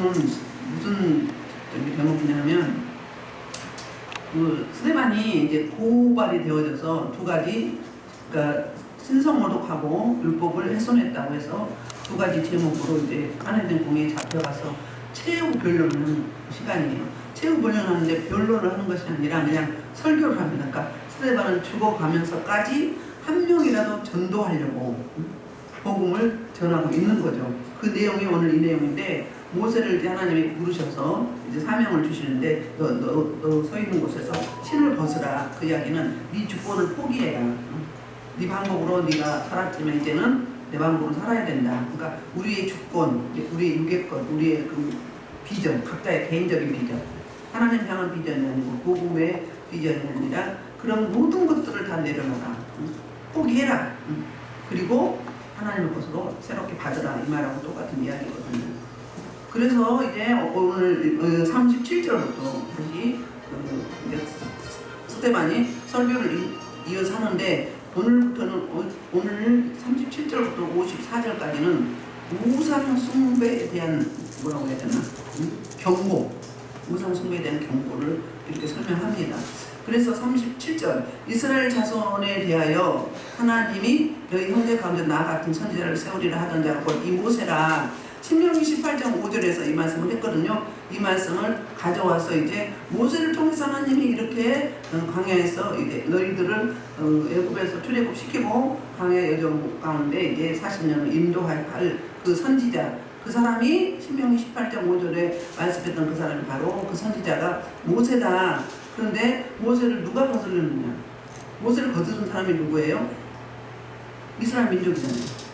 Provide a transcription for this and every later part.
오늘 무슨 대목이냐면 그 스데반이 이제 고발이 되어져서 두 가지, 그러니까 신성모독하고 율법을 훼손했다고 해서 두 가지 제목으로 이제 하나님 공회에 잡혀가서 최후 변론하는 시간이에요. 최후 변론하는데 변론을 하는 것이 아니라 그냥 설교를 합니다. 그러니까 스데반은 죽어가면서까지 한 명이라도 전도하려고 복음을 전하고 있는 거죠. 그 내용이 오늘 이 내용인데, 모세를 이제 하나님이 부르셔서 이제 사명을 주시는데 너 서 있는 곳에서 신을 벗으라. 그 이야기는 네 주권을 포기해라. 네 방법으로 네가 살았지만 이제는 내 방법으로 살아야 된다. 그러니까 우리의 주권, 우리의 유괴권, 우리의 그 비전, 각자의 개인적인 비전, 하나님 향한 비전이 아니고 복음의 비전이 아니라 그런 모든 것들을 다 내려놔라. 포기해라. 그리고 하나님의 것으로 새롭게 받으라. 이 말하고 똑같은 이야기거든요. 그래서 이제 오늘 37절부터 다시 이제 스데반이 설교를 이어서 하는데, 오늘부터는 오늘 37절부터 54절까지는 우상 숭배에 대한 뭐라고 해야 되나? 경고, 우상 숭배에 대한 경고를 이렇게 설명합니다. 그래서 37절, 이스라엘 자손에 대하여 하나님이 너희 형제 가운데 나 같은 선지자를 세우리라 하던 자가 곧 이 모세라. 신명기 18장 5절에서 이 말씀을 했거든요. 이 말씀을 가져와서 이제 모세를 통해서 하나님이 이렇게 광야에서 이제 너희들을 애굽에서 출애굽 시키고 광야 여정 가운데 이제 40년을 인도할 그 선지자, 그 사람이 신명기 18장 5절에 말씀했던 그 사람이 바로 그 선지자가 모세다. 그런데 모세를 누가 거스르느냐? 모세를 거스른 사람이 누구예요? 이스라엘 민족이잖아요.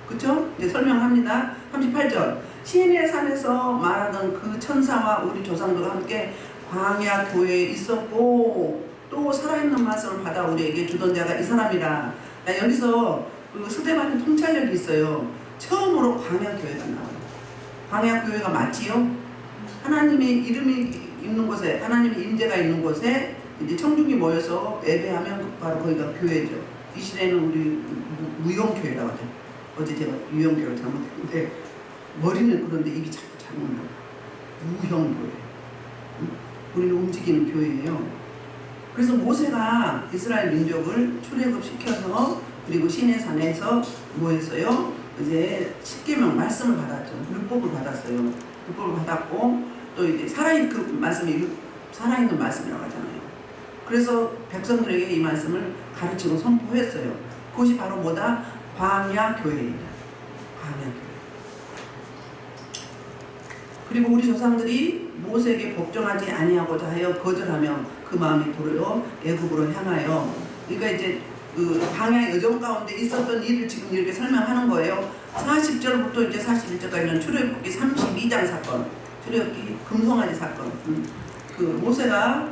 그쵸? 이제 설명합니다. 38절. 시내 산에서 말하던 그 천사와 우리 조상들과 함께 광야 교회에 있었고 또 살아있는 말씀을 받아 우리에게 주던 자가 이 사람이라. 여기서 그 스데반의 통찰력이 있어요. 처음으로 광야 교회가 나와요. 광야 교회가 맞지요? 하나님의 이름이 있는 곳에, 하나님의 임재가 있는 곳에 이제 청중이 모여서 예배하면 바로 거기가 교회죠. 이 시대는 우리 무용교회라고 하죠. 어제 제가 유형교회를 잘못했는데 머리는 그런데 입이 자꾸 잘못 나와요. 무형교회. 우리는 움직이는 교회예요. 그래서 모세가 이스라엘 민족을 출애굽시켜서 그리고 시내산에서 뭐 했어요? 이제 십계명 말씀을 받았죠. 율법을 받았어요. 율법을 받았고 또 이제 살아있는 그 말씀이 살아있는 말씀이라고 하잖아요. 그래서 백성들에게 이 말씀을 가르치고 선포했어요. 그것이 바로 뭐다? 광야 교회입니다. 광야 교회. 그리고 우리 조상들이 모세에게 복종하지 아니하고자 하여 거절하며 그 마음이 도려 애굽으로 향하여, 그러니까 이제 그 광야 여정 가운데 있었던 일을 지금 이렇게 설명하는 거예요. 40절부터 이제 41절까지는 출애굽기 32장 사건, 출애굽기 금송아지 사건. 그 모세가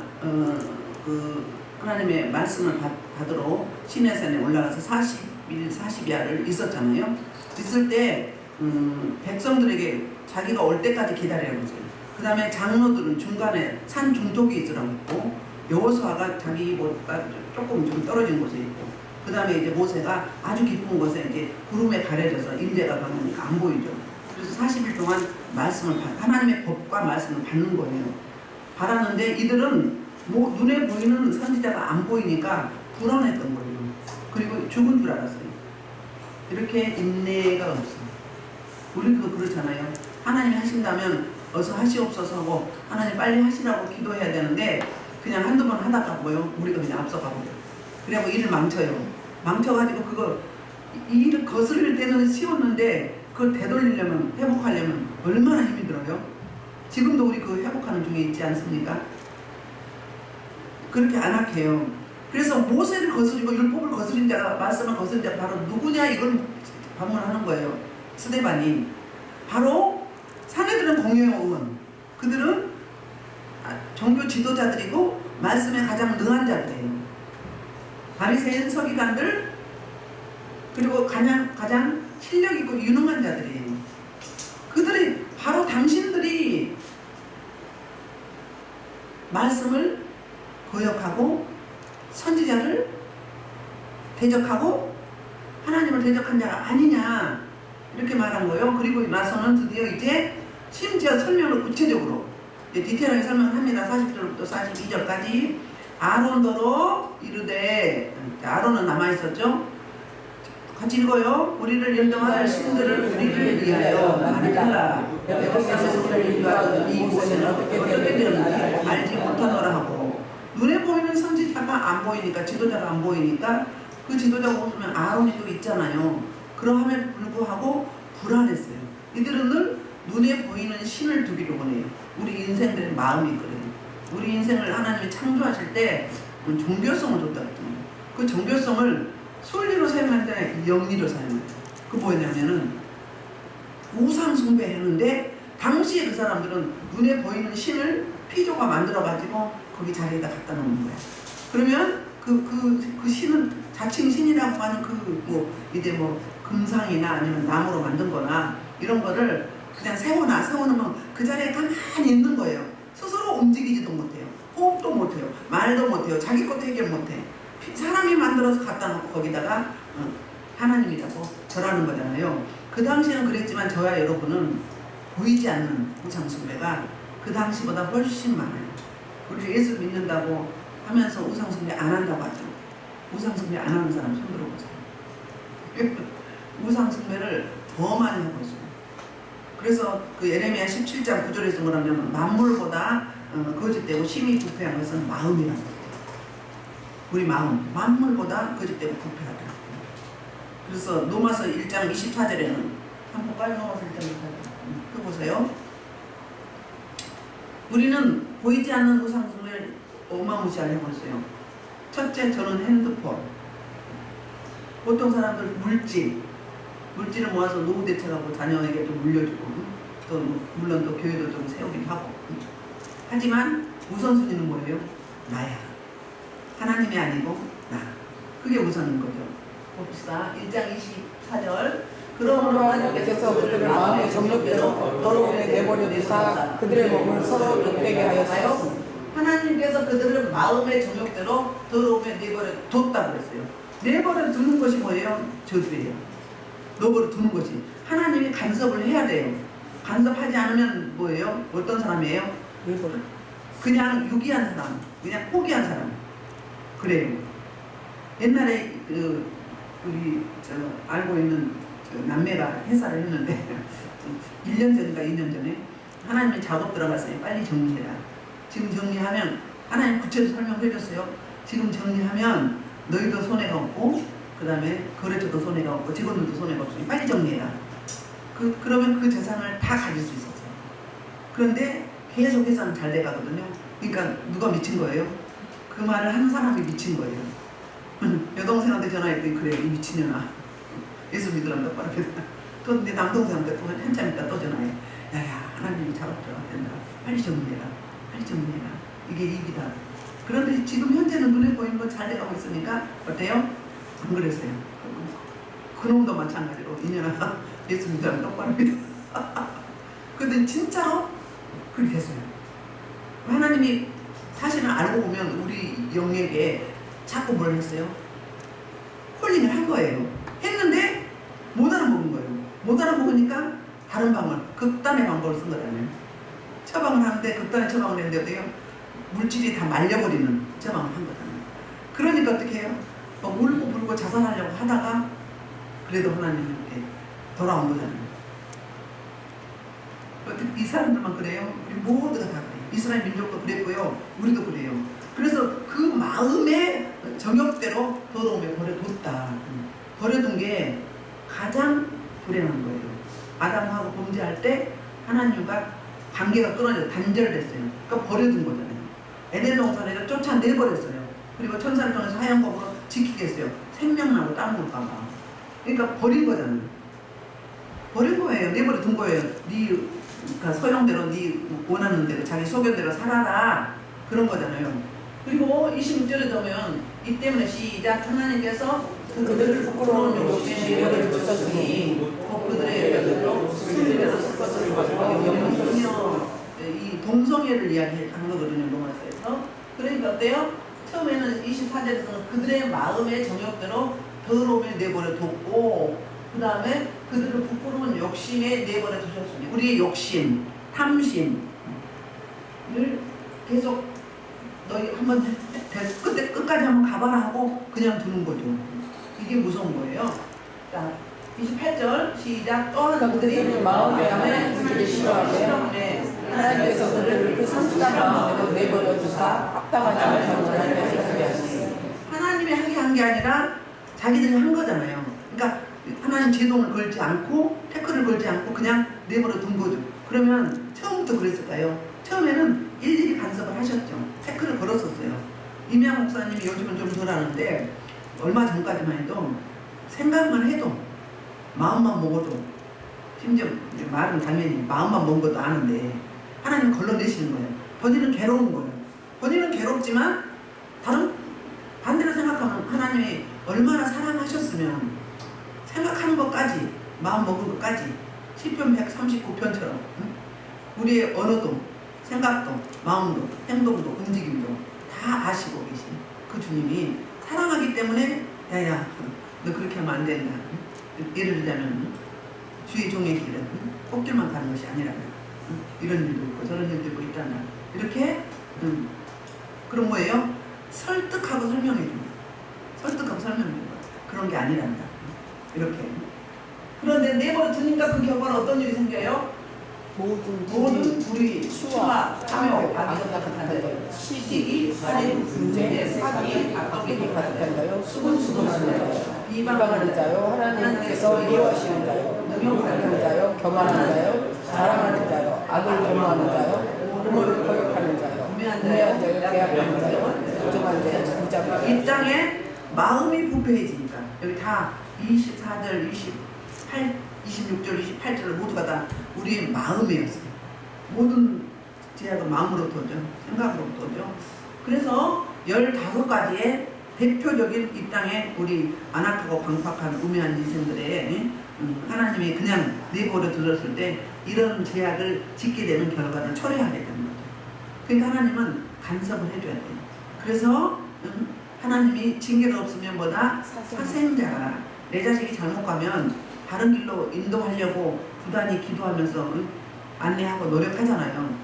그 하나님의 말씀을 받으러 시내산에 올라가서 40일 40야를 있었잖아요. 있을 때 백성들에게 자기가 올 때까지 기다리라고 했어요. 그 다음에 장로들은 중간에 산 중턱에 있으라고 했고, 여호수아가 자기보다 조금 좀 떨어진 곳에 있고, 그 다음에 이제 모세가 아주 깊은 곳에 이제 구름에 가려져서 임재가 가면니까 안 보이죠. 그래서 40일 동안 말씀을 하나님의 법과 말씀을 받는 거예요. 받았는데 이들은 뭐 눈에 보이는 선지자가 안 보이니까 불안했던 거예요. 그리고 죽은 줄 알았어요. 이렇게 인내가 없어요. 우리도 그렇잖아요. 하나님 하신다면 어서 하시옵소서 하고 하나님 빨리 하시라고 기도해야 되는데 그냥 한두 번 하다가 뭐요? 우리가 그냥 앞서가고 그래고 일을 망쳐요. 망쳐가지고 그거 일을 거스릴 때는 쉬웠는데 그걸 되돌리려면, 회복하려면 얼마나 힘이 들어요? 지금도 우리 그 회복하는 중에 있지 않습니까? 그렇게 안 할게요. 그래서 모세를 거스리고 율법을 거스린 자가, 말씀을 거스린 자가 바로 누구냐, 이걸 반문하는 거예요. 스데반이 바로 사내들은 공유의 의원, 그들은 종교 지도자들이고 말씀에 가장 능한 자들이에요. 바리새인 서기관들, 그리고 가장 실력 있고 유능한 자들이에요. 그들이 바로 당신들이 말씀을 거역하고 선지자를 대적하고 하나님을 대적한 자가 아니냐 이렇게 말한 거예요. 그리고 나서는 드디어 이제 심지어 설명을 구체적으로 디테일하게 설명합니다. 40절부터 42절까지. 아론더러 이르되, 아론은 남아있었죠. 같이 읽어요. 우리를 연정할 신들을 우리를 위하여 만들라. 백성에서 우리를 위하여 이곳에는 어떻게 되는지 알지 못하노라 하고, 눈에 보이는 선지자가 안 보이니까, 지도자가 안 보이니까 그 지도자가 없으면 아론이 또 있잖아요. 그러함에도 불구하고 불안했어요. 이들은 늘 눈에 보이는 신을 두기로 원해요. 우리 인생들의 마음이 있거든요. 우리 인생을 하나님이 창조하실 때 종교성을 줬다 그랬잖아요. 그 종교성을 순리로 사용할 때 영리로 사용해요. 그 뭐냐면은 우상 숭배했는데 당시에 그 사람들은 눈에 보이는 신을 피조가 만들어가지고 거기 자리에다 갖다 놓는 거야. 그러면 그 신은 자칭 신이라고 하는 이제 뭐 금상이나 아니면 나무로 만든 거나 이런 거를 그냥 세워놓으면 그 자리에 가만히 있는 거예요. 스스로 움직이지도 못해요. 호흡도 못해요. 말도 못해요. 자기 것도 해결 못해. 사람이 만들어서 갖다 놓고 거기다가 하나님이라고 절하는 거잖아요. 그 당시에는 그랬지만 저와 여러분은 보이지 않는 우상숭배가 그 당시보다 훨씬 많아요. 우리 예수 믿는다고 하면서 우상숭배 안 한다고 하죠. 우상숭배 안 하는 사람 손 들어보세요. 우상숭배를 더 많이 하고 있어요. 그래서 그 예레미야 17장 9절에서 뭐라냐면 만물보다 거짓되고 심히 부패한 것은 마음이라고 해요. 우리 마음, 만물보다 거짓되고 부패하다. 그래서 로마서 1장 24절에는 한번 볼까요? 로마서 1장 24절 펴보세요. 우리는 보이지 않는 우상숭배를 어마무시하게 하고 있어요. 첫째, 저는 핸드폰. 보통 사람들 물질을 모아서 노후 대책하고 자녀에게 좀 물려주고, 또 물론 또 교회도 좀 세우기도 하고. 하지만 우선순위는 뭐예요? 나야. 하나님이 아니고 나. 그게 우선인 거죠. 봅시다. 1장 24절. 그러므로 하나님께서 그들을 마음의 정욕대로 더러움에 내버려 두사 그들의 몸을 서로 욕되게 하였어요. 하나님께서 그들을 마음의 정욕대로 더러움에 내버려 뒀다고 그랬어요. 내버려 두는 것이 뭐예요? 저주예요. 내버려 두는 것이. 하나님이 간섭을 해야 돼요. 간섭하지 않으면 뭐예요? 어떤 사람이에요? 그냥 유기한 사람, 그냥 포기한 사람. 그래요. 옛날에 우리 알고 있는 남매가 회사를 했는데 1년 전인가 2년 전에 하나님이 작업 들어갔어요. 빨리 정리해라. 지금 정리하면 하나님 구체적으로 설명해 줬어요. 지금 정리하면 너희도 손해가 없고 그 다음에 거래처도 손해가 없고 직원들도 손해가 없으니 빨리 정리해라. 그러면 그 재산을 다 가질 수 있었어요. 그런데 계속 회사는 잘 돼가거든요. 그러니까 누가 미친 거예요? 그 말을 한 사람이 미친 거예요. 여동생한테 전화했더니 그래 이 미친년아 예수 믿으라면 똑바로 해라. 또 내 남동생한테 또 한참 있다 또 전화해. 야야 하나님이 작업 들어갔단다. 빨리 정리해라. 빨리 정리해라. 이게 이익이다. 그런데 지금 현재는 눈에 보이는 건 잘 돼가고 있으니까 어때요? 안 그랬어요. 그놈도 마찬가지로 이년아 예수 믿으라면 똑바로 믿어. 근데 진짜로 그렇게 됐어요. 하나님이 사실은 알고 보면 우리 영에게 자꾸 뭘 했어요? 홀링을 한 거예요. 했는데 못 알아먹은 거예요. 못 알아먹으니까 다른 방을, 극단의 방법을 쓴 거잖아요. 처방을 하는데 극단의 처방을 했는데도요 물질이 다 말려버리는 처방을 한 거잖아요. 그러니까 어떻게 해요? 막 울고 불고 자살하려고 하다가 그래도 하나님께 돌아온 거잖아요. 어떻게 이 사람들만 그래요? 우리 모두가 다 그래요. 이스라엘 민족도 그랬고요. 우리도 그래요. 그래서 그 마음의 정욕대로 더러움에 버려뒀다. 버려둔 게 가장 불행한 거예요. 아담하고 범죄할 때 하나님과 관계가 끊어져 단절됐어요. 그러니까 버려둔 거잖아요. 에덴 동산에서 쫓아내버렸어요. 그리고 천사를 통해서 하얀 법으로 지키겠어요. 생명나고 따먹을까 봐. 그러니까 버린 거잖아요. 버린 거예요. 내버려 둔 거예요. 그러니까 소용대로 네 원하는 대로 자기 소견대로 살아라. 그런 거잖아요. 그리고 26절에 보면 이 때문에 시작 하나님께서 그들을 부끄러운 욕심에 내버려 두셨으니 그들의 순리대로 설 것을 영성이요 이 동성애를 이야기하는 거거든요. 로마서에서. 그러니까 어때요? 처음에는 24절에서는 그들의 마음의 정욕대로 더러움에 내버려 뒀고 그 다음에 그들을 부끄러운 욕심에 내버려 두셨으니 우리의 욕심 탐심을 계속 너희 한번 끝까지 한번 가봐라 하고 그냥 두는 거죠. 이게 무서운 거예요. 자, 28절 시작. 또한 그들이 마음에 하는 그들이 싫어하며 하나님께서 그들을 그 성실한 마음으로 내버려 두사 합당하지 못하고 하나님께 하시니 하나님이 하게 한 게 아니라 자기들이 한 거잖아요. 그러니까 하나님 제동을 걸지 않고 태클을 걸지 않고 그냥 내버려 둔 거죠. 그러면 처음부터 그랬을까요? 처음에는 일일이 간섭을 하셨죠. 태클을 걸었었어요. 임양 목사님이 요즘은 좀 덜 하는데 얼마 전까지만 해도 생각만 해도 마음만 먹어도 심지어 말은 당연히 마음만 먹은 것도 아는데 하나님 걸러내시는 거예요. 본인은 괴로운 거예요. 본인은 괴롭지만 다른 반대로 생각하면 하나님이 얼마나 사랑하셨으면 생각하는 것까지 마음 먹은 것까지 시편 139편처럼 우리의 언어도 생각도 마음도 행동도 움직임도 다 아시고 계신 그 주님이 사랑하기 때문에 야야 너 그렇게 하면 안 된다. 예를 들자면 주의 종의 길은 꽃길만 가는 것이 아니라 이런 일도 있고 저런 일도 있고 있단다. 이렇게 그런 거예요. 설득하고 설명해 줍니다. 설득하고 설명해 줍니다. 그런 게 아니란다. 이렇게. 그런데 내버려 두니까 그 결과는 어떤 일이 생겨요? 모든 불의, 추와, 탐욕, 악을 시기, 살인, 분쟁, 사기, 악독이 가득한다요. 수군수군하는 자요. 비방하는 자요. 하나님께서 미워하시는 자요. 능욕하는 자요. 교만하는 자요. 자랑하는 자요. 악을 도모하는 자요. 부모를 거역하는 자요. 우매한 자요. 계약하는 자요. 부정한 자요. 무자비하는 자요. 이 땅에 마음이 부패해지니까 여기 다 24절, 26절, 28절 모두가 다 우리의 마음이었어요. 모든 제약은 마음으로부터 오죠. 생각으로부터 오죠. 그래서 15가지의 대표적인 이 땅에 우리 안악하고 광팍한 우매한 인생들의 하나님이 그냥 내버려 두었을 때 이런 제약을 짓게 되는 결과를 초래하게 되는 거죠. 그러니까 하나님은 간섭을 해줘야 돼요. 그래서 하나님이 징계가 없으면 뭐다? 사생자가 내 자식이 잘못 가면 다른 길로 인도하려고 부단히 기도하면서 안내하고 노력하잖아요.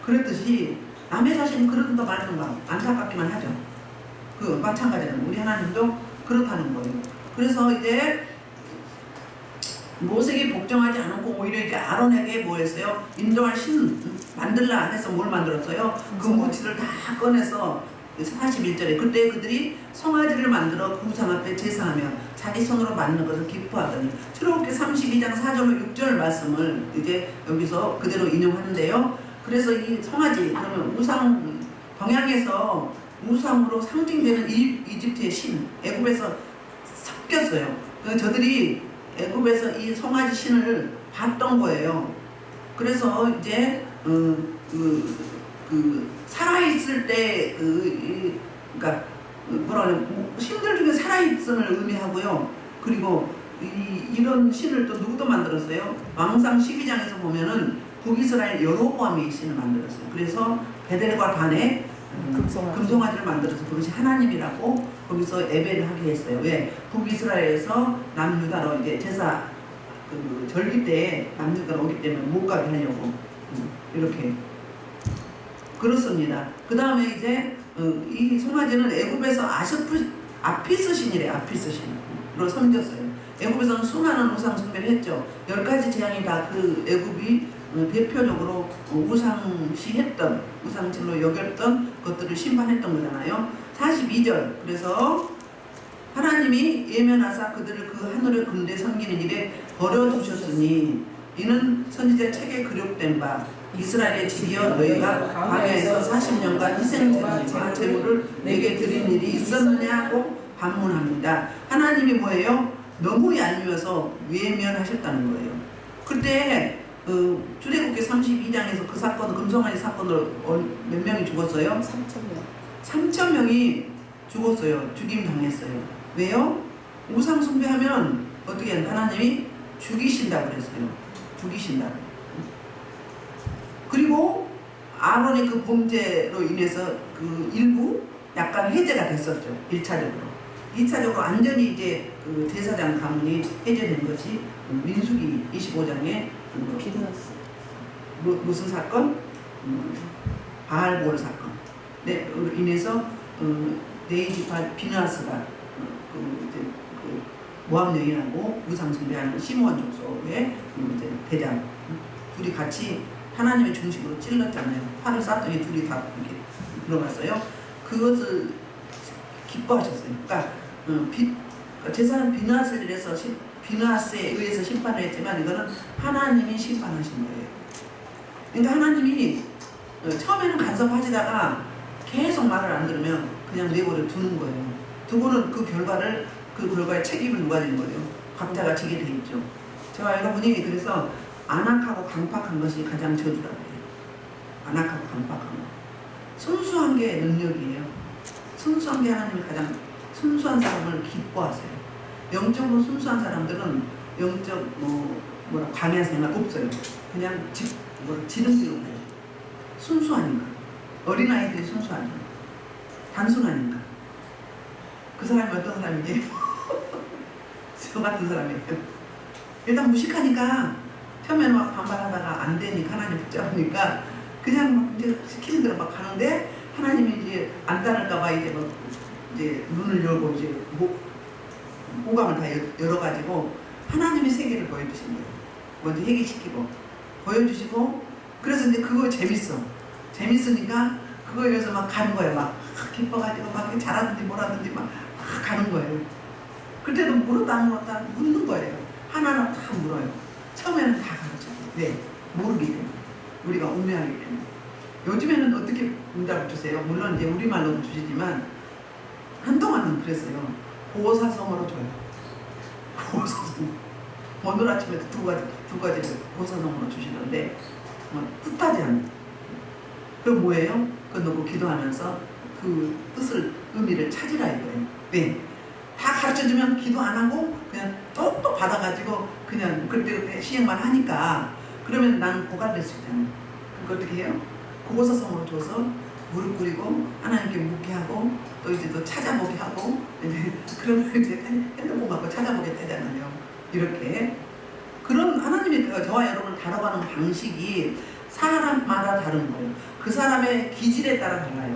그랬듯이 남의 자식은 그러든가 말든가 안타깝기만 하죠. 그 마찬가지로 우리 하나님도 그렇다는 거예요. 그래서 이제 모세에게 복종하지 않고 오히려 이제 아론에게 뭐 했어요? 인정할 신 만들라 해서 뭘 만들었어요? 금붙이를 다 꺼내서 41절에 그때 그들이 송아지를 만들어 우상 앞에 제사하며 자기 손으로 만든 것을 기뻐하더니 출애굽기 32장 4절로 6절 말씀을 이제 여기서 그대로 인용하는데요. 그래서 이 송아지 그러면 우상 동양에서 우상으로 상징되는 이집트의 신 애굽에서 섞였어요. 저들이 애굽에서 이 송아지 신을 봤던 거예요. 그래서 이제 살아있을 때 그러니까 뭐라 그래 신들 중에 살아있음을 의미하고요. 그리고 이런 신을 또 누구도 만들었어요. 왕상 12장에서 보면은 북이스라엘 여로보암이 신을 만들었어요. 그래서 베델과 단에 금송아지를 만들어서 그것이 하나님이라고 거기서 예배를 하게 했어요. 왜? 북이스라엘에서 남유다로 이제 제사 절기 때 남유다로 오기 때문에 못 가게 하려고 이렇게 그렇습니다. 그 다음에 이제 이 송아지는 애굽에서 아피스 신이래. 아피스 신으로 섬겼어요. 애굽에서는 수많은 우상 숭배를 했죠. 10가지 재앙이 다 그 애굽이 대표적으로 우상시했던 우상질로 여겼던 것들을 심판했던 거잖아요. 42절 그래서 하나님이 예면하사 그들을 그 하늘의 근대 섬기는 일에 버려두셨으니 이는 선지자 책에 기록된 바 이스라엘의 집이여 너희가 광야에서 40년간 희생제물과 제물을 내게 드린 일이 있었느냐고 반문합니다. 하나님이 뭐예요? 너무 얄미워서 외면하셨다는 거예요. 그때 출애굽기 32장에서 그 사건 금송아지 사건으로 몇 명이 죽었어요? 3,000명이 죽었어요. 죽임 당했어요. 왜요? 우상 숭배하면 어떻게 한다? 하나님이 죽이신다고 그랬어요. 죽이신다. 그리고 아론의 그 범죄로 인해서 그 일부 약간 해제가 됐었죠. 1차적으로. 2차적으로 완전히 이제 그 제사장 가문이 해제된 것이 민수기 25장에 무슨 사건? 바알볼 사건. 네, 인해서 네이지파 비나스가 모함 여인하고 우상 숭배하는 시므온 족속의 이제 대장 둘이 같이 하나님의 중심으로 찔렀잖아요. 활을 쐈더니 둘이 다 이렇게 들어갔어요. 그것을 기뻐하셨어요. 그러니까 제사는 비나스를 이래서 비나스에 의해서 심판을 했지만 이거는 하나님이 심판하신 거예요. 그러니까 하나님이 처음에는 간섭하시다가 계속 말을 안 들으면 그냥 내버려 두는 거예요. 두고는 그 결과의 책임을 누가 지는 거예요? 각자가 지게 돼 있죠. 저와 여러분이 그래서 안악하고 강팍한 것이 가장 저주라고 해요. 안악하고 강팍한 거. 순수한 게 능력이에요. 순수한 게 하나님이 가장 순수한 사람을 기뻐하세요. 영적으로 순수한 사람들은 영적 광야 생활 없어요. 그냥 지름길로 가요. 순수하니까. 어린아이들이 순수하니까. 단순하니까. 그 사람이 어떤 사람이지? 저 같은 사람이에요. 일단 무식하니까 처음에는 막 반발하다가 안 되니까 하나님 붙잡으니까 그냥 막 이제 시키는 대로 막 가는데 하나님이 이제 안 따를까봐 이제 눈을 열고 이제 호감을 다 열어가지고 하나님의 세계를 보여주신 거예요. 먼저 회개시키고 보여주시고 그래서 이제 그거 재밌으니까 그거에 대해서 막 가는 거예요. 막 기뻐가지고 막 잘하든지 뭐라든지 막 가는 거예요. 그때도 물었다 묻는 거예요. 하나는 다 물어요. 처음에는 다 가르쳐요. 네, 모르기 때문에. 우리가 우매하기 때문에. 요즘에는 어떻게 응답을 주세요? 물론 이제 우리말로도 주시지만 한동안은 그랬어요. 고사성어로 줘요. 고사성. 오늘 아침에도 두 가지를 고사성어로 주시는데 뜻하지 않는. 그건 뭐예요? 그건 놓고 기도하면서 그 뜻을 의미를 찾으라 이거예요. 네. 다 가르쳐주면 기도 안 하고 그냥 똑똑 받아가지고 그냥 그때 시행만 하니까 그러면 나는 고갈될 수 있잖아요. 그거 어떻게 해요? 고사성어로 줘서 무릎 꿇이고 하나님께 묻게 하고 또 이제 또 찾아보게 하고 그러면 이제 핸드폰 갖고 찾아보게 되잖아요. 이렇게 그런 하나님이 저와 여러분을 다뤄가는 방식이 사람마다 다른 거예요. 그 사람의 기질에 따라 달라요.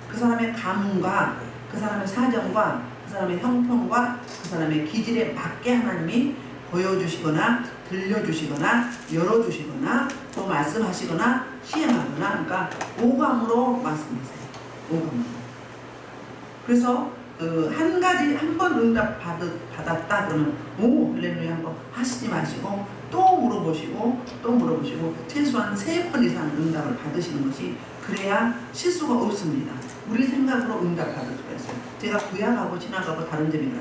그 사람의 가문과 그 사람의 사정과 그 사람의 형편과 그 사람의 기질에 맞게 하나님이 보여주시거나 들려주시거나 열어주시거나 또 말씀하시거나 시행하거나 그러니까 오감으로 말씀하세요. 오감으로. 그래서 한 가지 한 번 응답 받았다 그러면 오 할렐루야 한번 하시지 마시고 또 물어보시고 최소한 3번 이상 응답을 받으시는 것이 그래야 실수가 없습니다. 우리 생각으로 응답 받을 수가 있어요. 제가 구약하고 신약하고 다른 점이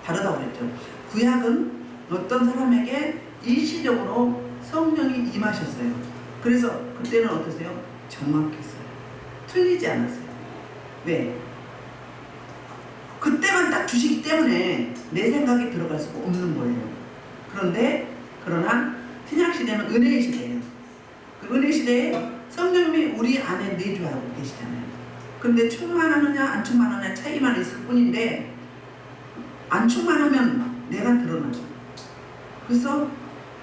다르다고 했죠. 구약은 어떤 사람에게 일시적으로 성령이 임하셨어요. 그래서 그때는 어떠세요? 정확했어요. 틀리지 않았어요. 왜? 그때만 딱 주시기 때문에 내 생각이 들어갈 수가 없는 거예요. 그러나 신약시대는 은혜의 시대예요. 그 은혜 시대에 성령님이 우리 안에 내주하고 계시잖아요. 그런데 충만하느냐 안 충만하느냐 차이만 있을 뿐인데 안 충만하면 내가 드러나죠. 그래서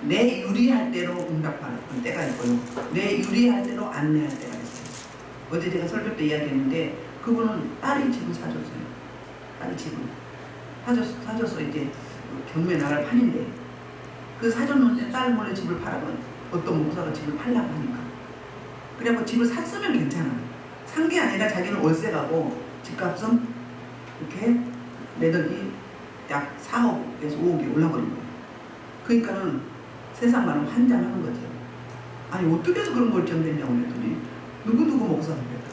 내 유리할 대로 응답하는 때가 있고요. 내 유리할 대로 안내할 때가 있어요. 어제 제가 설교 때 이야기했는데 그분은 딸이 집을 사줬어요. 딸이 집을 사줘서 이제 경매 나갈 판인데 그 사줬는데 딸 몰래 집을 팔아버려. 어떤 목사가 집을 팔라고 하니까. 그래갖고 집을 샀으면 괜찮아. 산 게 아니라 자기는 월세 가고 집값은 이렇게 매덕이 약 4억에서 5억이 올라버린 거예요. 그러니까는 세상 말은 환장하는 거죠. 아니 어떻게 해서 그런 결정됐냐고 그랬더니 누구 목사가 그랬다.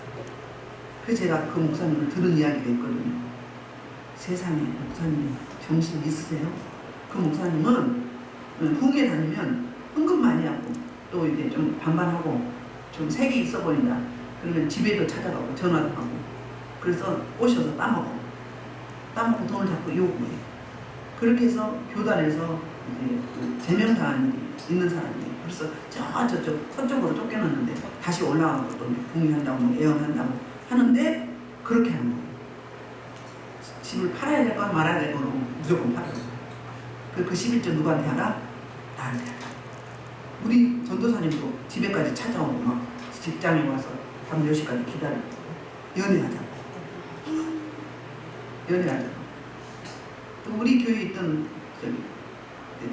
그래서 제가 그 목사님을 들은 이야기가 있거든요. 세상에 목사님 정신 있으세요? 그 목사님은 후에 다니면 헌금 많이 하고 또 이제 좀 반반하고 좀 색이 있어 보인다. 그러면 집에도 찾아가고 전화도 하고 그래서 오셔서 따먹고 돈을 자꾸 요구해. 그렇게 해서 교단에서 이제 제명당한 일이 있는 사람이에요. 그래서 저쪽 서쪽으로 쫓겨났는데 다시 올라가고 또 공유한다고 뭐 애원한다고 하는데 그렇게 하는 거예요. 집을 팔아야 될 건 말아야 될 거로 무조건 팔아요. 그 11조 누구한테 하라? 나한테 하라. 우리 전도사님도 집에까지 찾아오고 막 직장에 와서 밤 10시까지 기다리고 연애하자고. 또 우리 교회에 있던 저기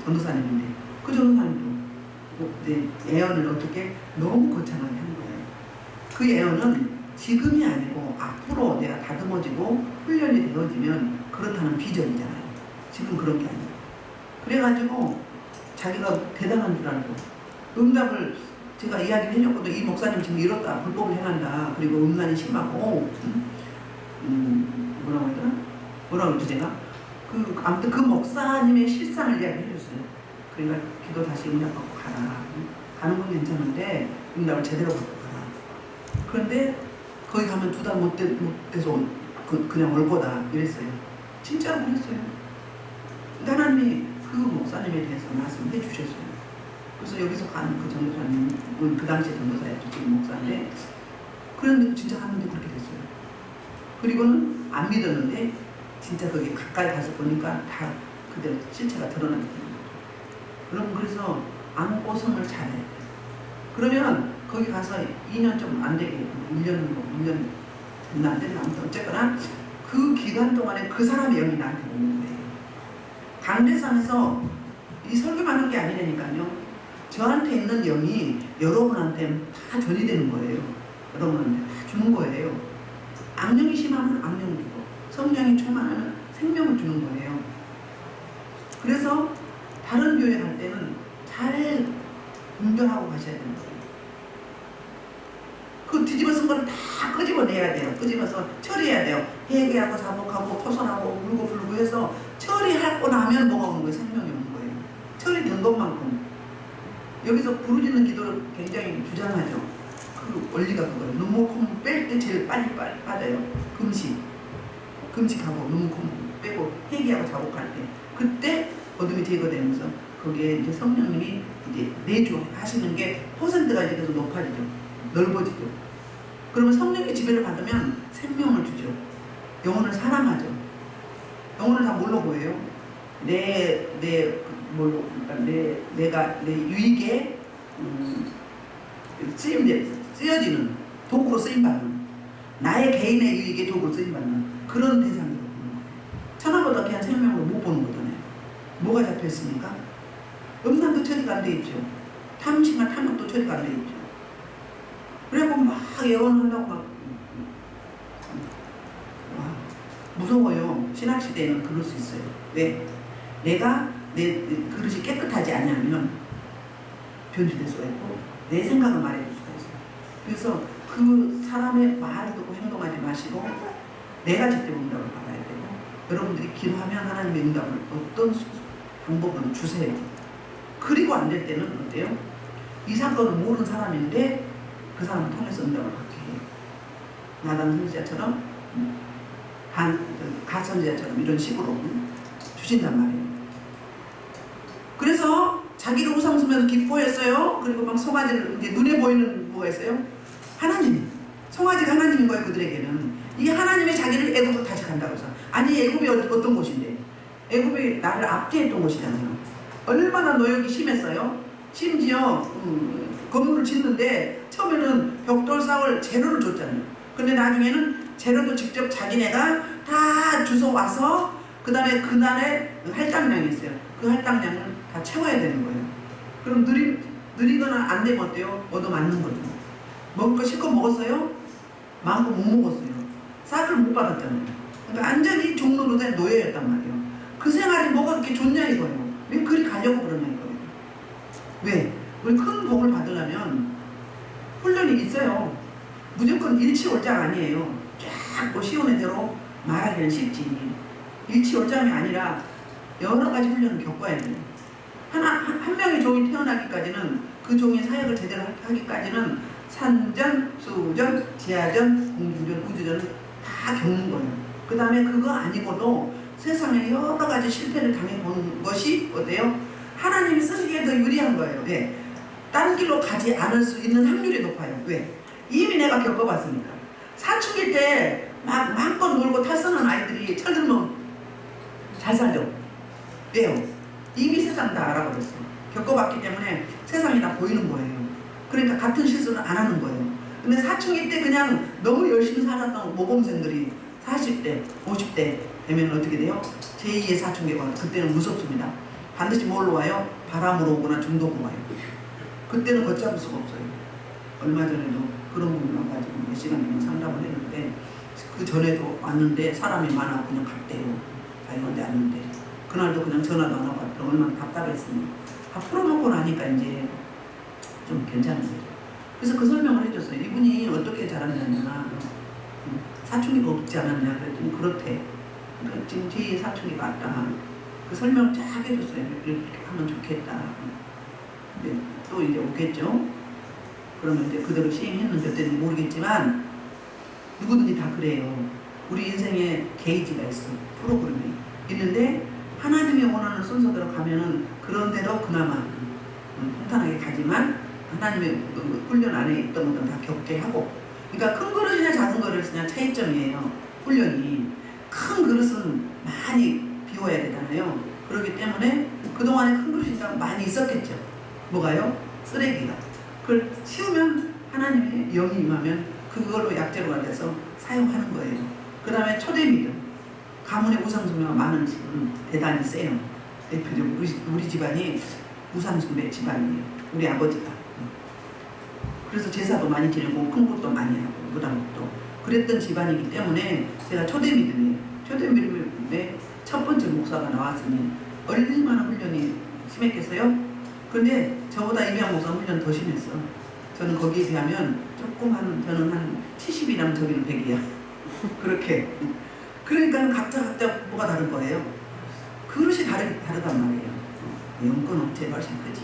전도사님인데 그 전도사님도 예언을 어떻게 너무 거창하게 한 거예요. 그 예언은 지금이 아니고 앞으로 내가 다듬어지고 훈련이 되어지면 그렇다는 비전이잖아요. 지금 그런 게 아니에요. 그래가지고 자기가 대단한 줄 알고 응답을 제가 이야기를 해줬거든. 이 목사님 지금 이렇다. 불법을 행한다. 그리고 음란이 심하고 뭐라고 하더라? 뭐라고 했지 내가? 아무튼 그 목사님의 실상을 이야기를 해줬어요. 그러니까 기도 다시 응답받고 가라. 가는 건 괜찮은데 응답을 제대로 받고 가라. 그런데 거기 가면 2달 못 돼서 그냥 올 거다 이랬어요. 진짜로 그랬어요. 하나님이 그 목사님에 대해서 말씀해 주셨어요. 그래서 여기서 간 그 전도사님은 그 당시 전도사였죠. 지금 목사인데 그런데 진짜 갔는데 그렇게 됐어요. 그리고는 안 믿었는데 진짜 거기 가까이 가서 보니까 다 그대로 실체가 드러나게 되는 거죠. 여러분 그래서 안고성을 잘해야 돼요. 그러면 거기 가서 2년 좀 안 되게 1년 됐나 안 되나 아무튼 어쨌거나 그 기간 동안에 그 사람의 영이 나한테 오는 거예요. 강대상에서 이 설교만 한 게 아니라니까요. 저한테 있는 영이 여러분한테 다 전이되는 거예요. 여러분한테 다 주는 거예요. 악령이 심하면 악령을 주고 성령이 충만하면 생명을 주는 거예요. 그래서 다른 교회 갈 때는 잘 분별하고 가셔야 되는 거예요. 그 뒤집어 쓴 거는 다 끄집어내야 돼요. 끄집어서 처리해야 돼요. 회개하고 자복하고 토선하고 울고 불고 해서 처리하고 나면 뭐가 오는 거예요? 생명이 오는 거예요. 처리된 것만큼. 여기서 부르짖는 기도를 굉장히 주장하죠. 그 원리가 그거예요. 눈물 콧물 뺄 때 제일 빨리 빠져요. 금식하고 눈물 콧물 빼고 회개하고 자복할 때. 그때 어둠이 제거되면서 거기에 이제 성령님이 이제 내주하시는 게 퍼센트가 이제 계속 높아지죠. 넓어지죠. 그러면 성령의 지배를 받으면 생명을 주죠. 영혼을 사랑하죠. 영혼을 다 뭘로 보여요? 내가 내 유익에 쓰여지는 도구로 쓰임받는 나의 개인의 유익에 도구로 쓰임받는 그런 대상으로 보는 거예요. 천하보다 귀한 생명으로 못 보는 거잖아요. 뭐가 잡혀있습니까? 음란도 처리가 안 돼 있죠. 탐심과 탐욕도 처리가 안 돼 있죠. 그래갖고 막 예언한다고 막 무서워요. 신학시대에는 그럴 수 있어요. 왜? 내가 내 그릇이 깨끗하지 않으면 변질될 수가 있고 내 생각을 말해줄 수가 있어요. 그래서 그 사람의 말을 듣고 행동하지 마시고 내가 직접 응답을 받아야 되고 여러분들이 기도하면 하나님의 응답을 어떤 방법으로 주세요. 그리고 안 될 때는 어때요? 이 사건을 모르는 사람인데 그 사람을 통해서 응답을 받게 해요. 나단 선지자처럼 갓 선지자처럼 이런 식으로 주신단 말이에요. 그래서 자기가 우상숭배에서 기뻐했어요. 그리고 막 송아지를 이제 눈에 보이는 뭐가 있어요? 하나님. 송아지가 하나님인 거예요. 그들에게는. 이게 하나님의 자기를 애굽으로 다시 간다고 해서. 아니 애굽이 어떤 곳인데? 애굽이 나를 압제했던 곳이잖아요. 얼마나 노역이 심했어요. 심지어 건물을 짓는데 처음에는 벽돌 쌓을 재료를 줬잖아요. 근데 나중에는 재료도 직접 자기네가 다 주워와서 그 다음에 그날에 할당량이 있어요. 그 할당량을 다 채워야 되는 거예요. 그럼 느리거나 안 되면 어때요? 얻어맞는 거죠. 먹을 거 실컷 먹었어요? 마음껏 못 먹었어요. 싹을 못 받았잖아요. 그러니까 완전히 종로로된 노예였단 말이에요. 그 생활이 뭐가 그렇게 좋냐 이거예요. 왜 그리 가려고 그러냐 이거예요. 왜? 우리 큰 복을 받으려면 훈련이 있어요. 무조건 일치월장 아니에요. 쫙 뭐 시온의 대로 말하기는 쉽지. 일치월장이 아니라 여러 가지 훈련을 겪어야 돼요. 한 명의 종이 태어나기까지는 그 종의 사역을 제대로 하기까지는 산전, 수전, 지하전, 공중전, 우주전을 다 겪는 거예요. 그 다음에 그거 아니고도 세상에 여러 가지 실패를 당해본 것이 어때요? 하나님이 쓰시기에 더 유리한 거예요. 왜? 다른 길로 가지 않을 수 있는 확률이 높아요. 왜? 이미 내가 겪어봤으니까. 사춘기 때 마음껏 놀고 탈선한 아이들이 철들면 잘 살죠. 왜요? 이미 세상 다 알아버렸어. 겪어봤기 때문에 세상이 다 보이는 거예요. 그러니까 같은 실수는 안 하는 거예요. 근데 사춘기 때 그냥 너무 열심히 살았던 모범생들이 40대, 50대 되면 어떻게 돼요? 제2의 사춘기가 와요. 그때는 무섭습니다. 반드시 뭘로 와요? 바람으로 오거나 중독으로 와요. 그때는 걷잡을 수가 없어요. 얼마 전에도 그런 분이 와가지고 몇 시간 상담을 했는데 그 전에도 왔는데 사람이 많아 그냥 갔대요. 자기한테 왔는데 그날도 그냥 전화도 안 하고 왔더니 얼마나 답답했으니 다 풀어놓고 나니까 이제 좀 괜찮은 거죠. 그래서 그 설명을 해줬어요. 이분이 어떻게 자랐느냐, 사춘기가 없지 않았냐 그랬더니 그렇대. 그러니까 지금 제2의 사춘기가 왔다. 그 설명 쫙 해줬어요. 이렇게 하면 좋겠다. 근데 또 이제 오겠죠. 그러면 이제 그대로 시행했는지 어땠는지 모르겠지만 누구든지 다 그래요. 우리 인생에 게이지가 있어. 프로그램이 있는데 하나님이 원하는 순서대로 가면은 그런 대로 그나마 평탄하게 가지만 하나님의 훈련 안에 있던 것들은 다 겪게 하고, 그러니까 큰 그릇이냐 작은 그릇이냐 차이점이에요. 훈련이 큰 그릇은 많이 비워야 되잖아요. 그렇기 때문에 그동안에 큰 그릇이 많이 있었겠죠. 뭐가요? 쓰레기가. 그걸 치우면 하나님의 영이 임하면 그걸로 약재로가 돼서 사용하는 거예요. 그 다음에 초대 믿음. 가문의 우상숭배가 많은 집은 대단히 세요. 대표적으로 우리 집안이 우상숭배 집안이에요. 우리 아버지가. 그래서 제사도 많이 지내고 큰 것도 많이 하고 무당도 그랬던 집안이기 때문에 제가 초대 믿음이에요. 초대 믿음의 첫 번째 목사가 나왔으니 얼마나 훈련이 심했겠어요? 근데 저보다 임양 목사 훈련 더 심했어. 저는 거기에 비하면 저는 한 70이라면 저기는 100이야. 그렇게. 그러니까 각자 뭐가 다른 거예요. 그릇이 다르단 말이에요. 연건 업체가 훨씬 크지.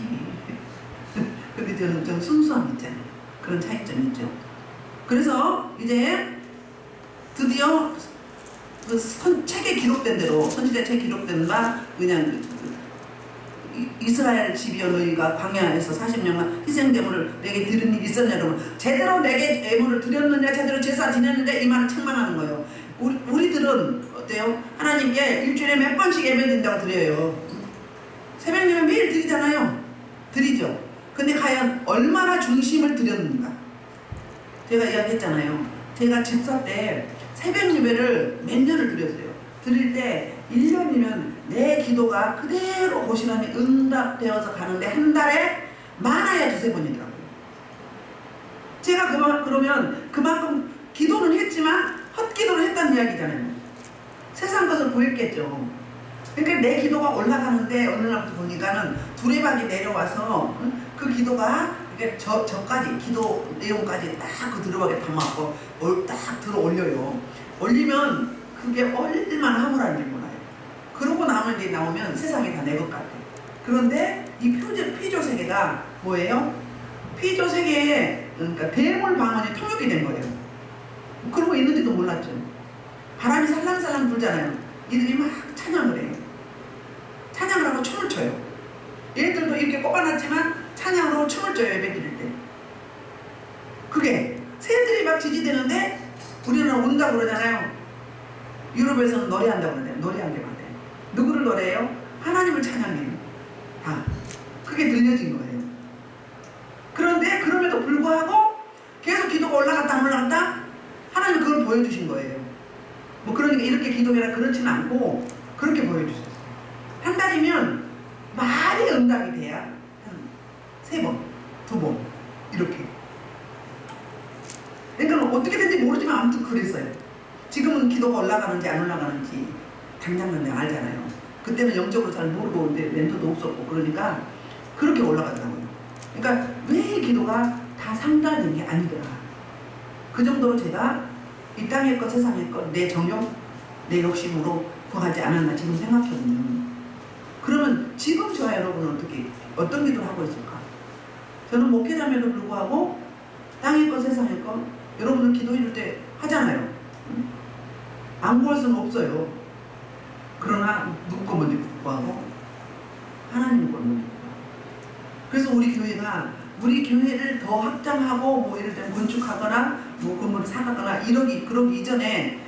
근데 저는 순수함 있잖아요. 그런 차이점이 있죠. 그래서 이제 드디어 그 책에 기록된 대로, 선지자 책에 기록된 바 그냥 이스라엘 집이여 너희가 광야에서 40년간 희생제물을 내게 드린 일이 있었냐 그러면 제대로 내게 예물을 드렸느냐 제대로 제사 지냈느냐 이 말을 책망하는 거예요. 우리들은 어때요? 하나님께 일주일에 몇 번씩 예배 드린다고 드려요. 새벽 예배 매일 드리잖아요. 드리죠. 근데 과연 얼마나 중심을 드렸는가? 제가 이야기했잖아요. 제가 집사 때 새벽 예배를 몇 년을 드렸어요. 드릴 때 1년이면 내 기도가 그대로 고스란히 응답되어서 가는데 한 달에 많아야 2-3번이더라고요. 제가 그러면 그만큼 기도는 했지만 헛기도를 했다는 이야기잖아요. 세상 것을 보였겠죠. 그러니까 내 기도가 올라가는데 어느 날부터 보니까는 두레박이 내려와서 그 기도가 이게 저까지 기도 내용까지 딱 그 두레박에 담았고 딱 들어 올려요. 올리면 그게 얼마나 화물한지 몰라요. 그러고 나오면 세상이 다 내 것 같아요. 그런데 이 피조 세계가 뭐예요? 피조 세계에 그러니까 대물 방언이 통역이 된 거예요. 그런 거 있는지도 몰랐죠. 바람이 살랑살랑 불잖아요. 이들이 막 찬양을 해요. 찬양을 하고 춤을 춰요. 얘들도 이렇게 꼽아놨지만 찬양으로 춤을 춰요. 예배 드릴 때. 그게 새들이 막 지지대는데 우리는 운다고 그러잖아요. 유럽에서는 노래한다고 그러잖아요. 노래한 게 맞아요. 누구를 노래해요? 하나님을 찬양해요. 다. 그게 들려진 거예요. 그런데 그럼에도 불구하고 계속 기도가 올라갔다 하나님 그걸 보여주신 거예요. 뭐 그러니까 이렇게 기도해라 그렇지는 않고 그렇게 보여주셨어요. 한 달이면 많이 응답이 돼야 한 3번, 2번 이렇게. 그러니까 어떻게 된지 모르지만 아무튼 그랬어요. 지금은 기도가 올라가는지 안 올라가는지 당장은 내가 알잖아요. 그때는 영적으로 잘 모르고 멘토도 없었고 그러니까 그렇게 올라가더라고요. 그러니까 왜 기도가 다 상달된 게 아니더라. 그 정도로 제가 이 땅의 것 세상의 것 내 정욕 내 욕심으로 구하지 않았나 지금 생각해보면, 그러면 지금 저와 여러분은 어떤 기도를 하고 있을까? 저는 목회자임에도 불구하고 땅의 것 세상의 것 여러분들 기도 이럴 때 하잖아요. 안 구할 수는 없어요. 그러나 누구 거 먼저 구하고 하나님 걸 먼저 구하고. 그래서 우리 교회를 더 확장하고 뭐 예를 들면 건축하거나 뭐 건물을 사가거나 그러기 이전에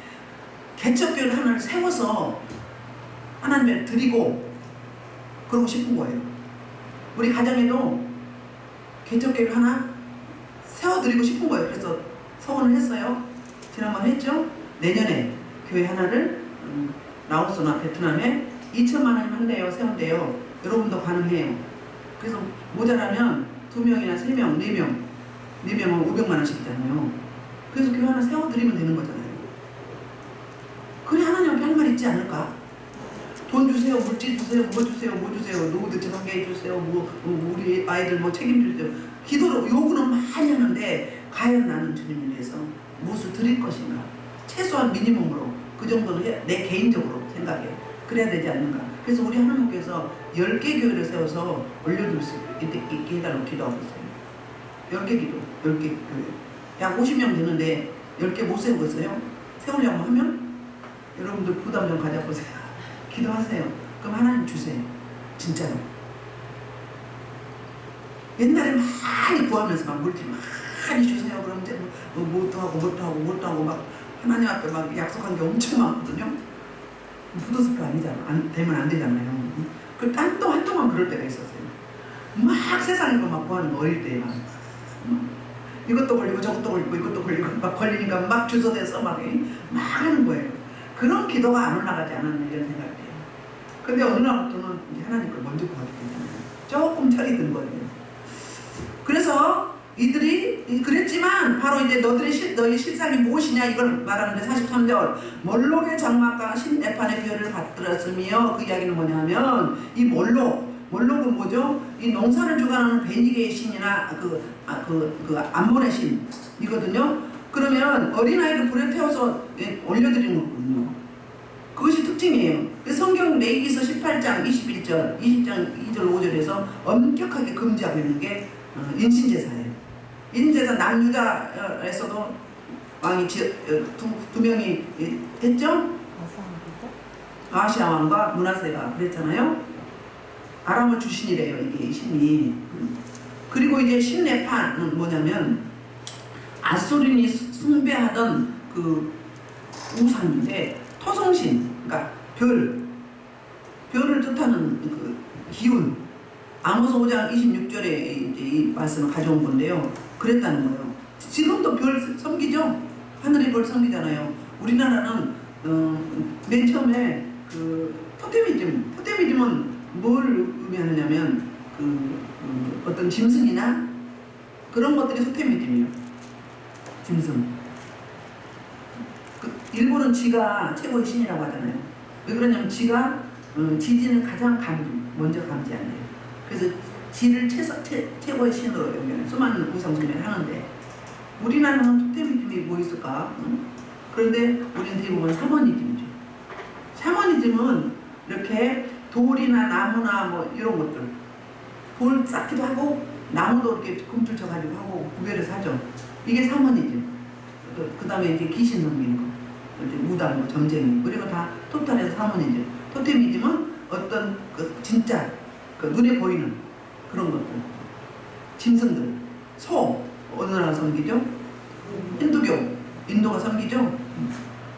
개척교회를 하나를 세워서 하나님을 드리고 그러고 싶은 거예요. 우리 가정에도 개척교회를 하나 세워드리고 싶은 거예요. 그래서 서원을 했어요. 지난번 했죠. 내년에 교회 하나를 라오스나 베트남에 2천만 원이면 한대요. 세운대요. 여러분도 가능해요. 그래서 모자라면 2명이나 3명, 4명, 4명은 500만 원씩이잖아요. 그래서 교회 하나 세워드리면 되는 거잖아요. 그래 하나님 앞에 할 말 있지 않을까? 돈 주세요, 물질 주세요, 뭐 주세요, 뭐 주세요, 노후들 하게 해주세요, 우리 아이들 뭐 책임주세요. 기도로 요구는 많이 하는데 과연 나는 주님을 위해서 무엇을 드릴 것인가? 최소한 미니멈으로 그 정도는 내 개인적으로 생각해. 그래야 되지 않는가? 그래서 우리 하나님께서 10개 교회를 세워서 올려둘 수 있게 해달라고 기도하고 있어요. 10개 기도, 10개 교회. 약 50명 되는데 10개 못 세우고 있어요. 세우려고 하면 여러분들 부담 좀 가져보세요. 기도하세요. 그럼 하나님 주세요. 진짜로. 옛날에 많이 구하면서 막 물질 많이 주세요. 그럼 이제 뭐도 하고 막 하나님 앞에 막 약속한 게 엄청 많거든요. 부도스프 아니잖아. 되면 안 되잖아요. 그 한동안 그럴 때가 있었어요. 막 세상에 막 구하는 거 어릴 때만. 이것도 걸리고 저것도 걸리고 이것도 걸리고 막 걸리니까 막 주소대서 막 하는 거예요. 그런 기도가 안 올라가지 않았나 이런 생각이 돼요. 근데 어느 날부터는 하나님 걸 먼저 구하게 되잖아요. 조금 철이 든 거예요. 그래서 이들이 그랬지만 바로 이제 너희 실상이 무엇이냐 이걸 말하는데 43절 몰록의 장막과 신에판의 별을 받들었으며 그 이야기는 뭐냐면 이 몰록은 뭐죠? 이 농사를 주관하는 베니게의 신이나 그 암몬의 신이거든요. 그러면 어린아이를 불에 태워서 올려드리는 거거든요. 그것이 특징이에요. 성경 레위기서 18장 21절 20장 2절 5절에서 엄격하게 금지하고 있는 게 인신제사예요. 인신제사 남유다에서도 왕이 두 명이 했죠? 아시아 왕과 므낫세가 그랬잖아요. 아람을 주신이래요. 이게 신이. 그리고 이제 신네판은 뭐냐면 아소린이 숭배하던 그 우상인데 토성신, 그러니까 별을 뜻하는 그 기운. 아모스 5장 26절에 이제 이 말씀을 가져온 건데요. 그랬다는 거예요. 지금도 별 섬기죠? 하늘의 별 섬기잖아요. 우리나라는 맨 처음에 그 토테미즘은 뭘 의미하느냐면 어떤 짐승이나 그런 것들이 토테미즘이에요. 짐승. 일본은 쥐가 최고의 신이라고 하잖아요. 왜 그러냐면 쥐가 지진을 가장 먼저 감지한대요. 그래서 쥐를 최고의 신으로 여기는 수많은 우상 숭배를 하는데 우리나라는 토테미즘이 뭐 있을까? 그런데 우리는 대부분 샤머니즘이죠. 샤머니즘은 이렇게 돌이나 나무나 뭐 이런 것들 돌 쌓기도 하고 나무도 이렇게 금줄 쳐가지고 하고 구별해서 하죠. 이게 샤머니즘. 그 다음에 이제 귀신 섬기는 거, 이제 무당, 뭐 점쟁이, 이런 거 다 토탈해서 샤머니즘. 토테미즘은 어떤 그 진짜 그 눈에 보이는 그런 것들, 짐승들, 소 어느 나라 섬기죠? 힌두교, 인도가 섬기죠?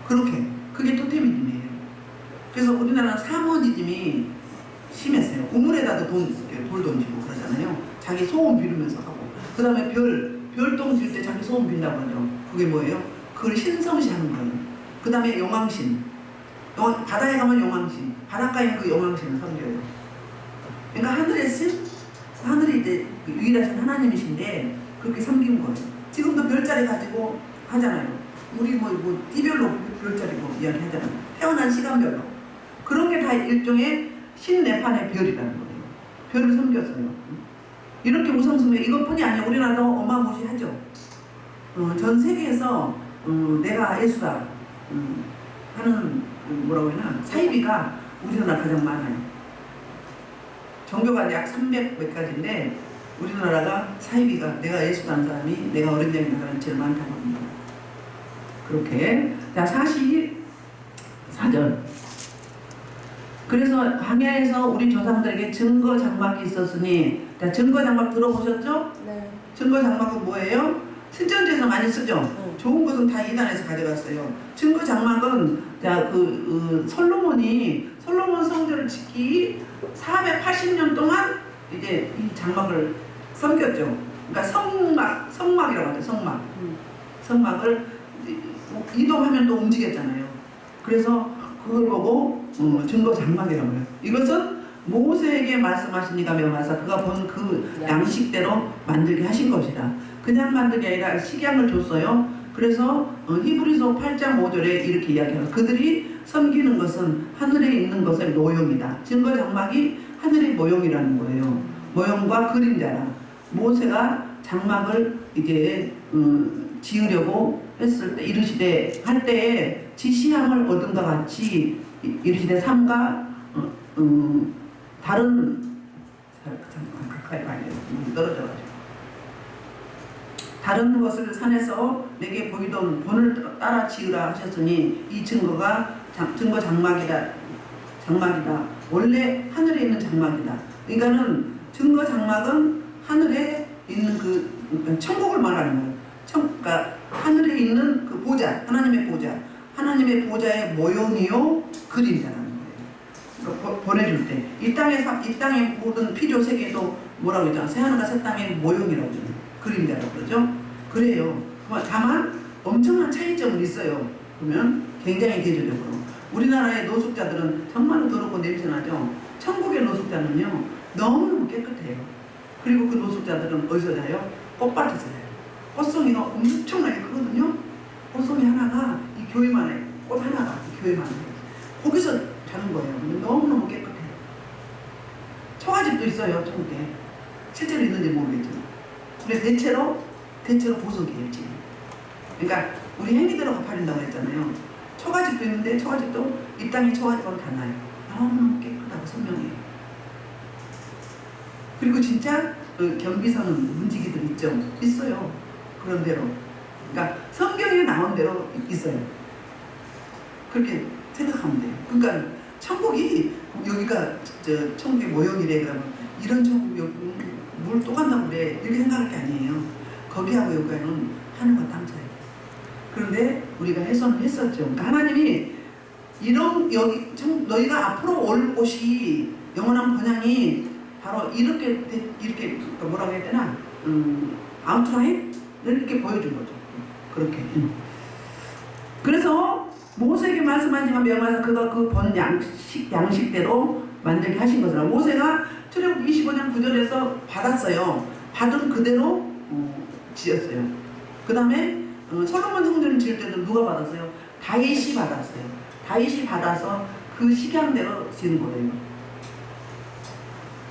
그렇게 그게 토테미즘이에요. 그래서 우리나라는 샤머니즘이 심했어요. 우물에다도 돌 던지고 그러잖아요. 자기 소원 비르면서 하고. 그 다음에 별똥 질 때 자기 소원 빈다고 하죠. 그게 뭐예요? 그걸 신성시하는 거예요. 그 다음에 용왕신. 바다에 가면 용왕신. 바닷가에 그 용왕신을 섬겨요. 그러니까 하늘의 신, 하늘이 이제 유일하신 하나님이신데 그렇게 섬긴 거예요. 지금도 별자리 가지고 하잖아요. 우리 뭐 띠별로 별자리고 이야기 하잖아요. 태어난 시간별로. 그런 게 다 일종의 신내판의 별이라는 거예요. 별을 섬겼어요. 이렇게 우상숭배 이것뿐이 아니라 우리나라도 어마무시하죠. 전 세계에서 내가 예수다 하는 뭐라고 하나 사이비가 우리나라 가장 많아요. 종교가 약 300 몇 가지인데 우리나라가 사이비가 내가 예수다는 사람이 내가 어린양이라는 사람이 제일 많다고 합니다. 그렇게 자 44절 그래서 광야에서 우리 조상들에게 증거 장막이 있었으니 자 증거 장막 들어보셨죠? 네. 증거 장막은 뭐예요? 신전지에서 많이 쓰죠? 좋은 것은 다 이단에서 가져갔어요. 증거 장막은 자 솔로몬 성전을 짓기 480년 동안 이제 이 장막을 섬겼죠. 그러니까 성막이라고 하죠. 성막을 이동하면 또 움직였잖아요. 그래서 그걸 보고 증거 장막이라고 해요. 이것은 모세에게 말씀하시니가 명하사 그가 본 그 양식대로 만들게 하신 것이라. 그냥 만든 게 아니라 식양을 줬어요. 그래서 히브리서 8장 5절에 이렇게 이야기해요. 그들이 섬기는 것은 하늘에 있는 것의 모형이다. 증거 장막이 하늘의 모형이라는 거예요. 모형과 그림자라. 모세가 장막을 이제 지으려고 했을 때 이르시되 할 때에 지시함을 얻은과 같이 이르시되 삼가 다른 가까이 많이 떨어져가지고 다른 것을 산에서 내게 보이던 본을 따라 지으라 하셨으니 이 증거 장막이다. 원래 하늘에 있는 장막이다. 그러니까는 증거 장막은 하늘에 있는 그 천국을 말하는 거예요. 그러니까 하늘에 있는 그 보좌, 하나님의 보좌의 모형이요 그림자라는 거예요. 그러니까 보내줄 때 이 땅의 모든 피조 세계도 뭐라고 했잖아. 새하늘과 새 땅의 모형이라고 그러죠. 그림자라고 그러죠. 그래요. 다만 엄청난 차이점은 있어요. 그러면 굉장히 대조적으로 우리나라의 노숙자들은 정말 더럽고 냄새나죠. 천국의 노숙자는요 너무너무 깨끗해요. 그리고 그 노숙자들은 어디서 자요? 꽃밭에서 자요. 꽃송이가 엄청나게 크거든요. 꽃송이 하나가 이 교회만 해. 꽃 하나가 이 교회만 해. 거기서 자는 거예요. 근데 너무너무 깨끗해요. 처가집도 있어요. 천국에. 실제로 있는지 모르겠지만. 근데 대체로 보석이에요. 지금. 그러니까 우리 행위대로 갚아준다고 했잖아요. 처가집도 있는데 처가집도 이 땅의 처가집하고 달라요. 너무너무 깨끗하고 선명해요. 그리고 진짜 경비서는 문지기들 있어요. 그런 대로. 그러니까 성경에 나온 대로 있어요. 그렇게 생각하면 돼요. 그러니까 천국이 여기가 천국의 모형이래 그러면 이런 천국 여기 물 또 간다고 그래 이렇게 생각할 게 아니에요. 거기하고 여기는 하늘과 땅 차이. 그런데 우리가 해석을 했었죠. 그러니까 하나님이 너희가 앞으로 올 곳이 영원한 번향이 바로 이렇게 뭐라고 해야 되나 아웃라인 이렇게 보여준 거죠. 그렇게. 그래서 모세에게 말씀하시면 명하사 그가 그 본 양식대로 만들게 하신 것이라. 모세가 출애굽 25장 9절에서 받았어요. 받은 그대로 지었어요. 그 다음에 솔로몬 성전을 지을 때도 누가 받았어요? 다윗이 받았어요. 다윗이 받아서 그 식양대로 지은 거예요.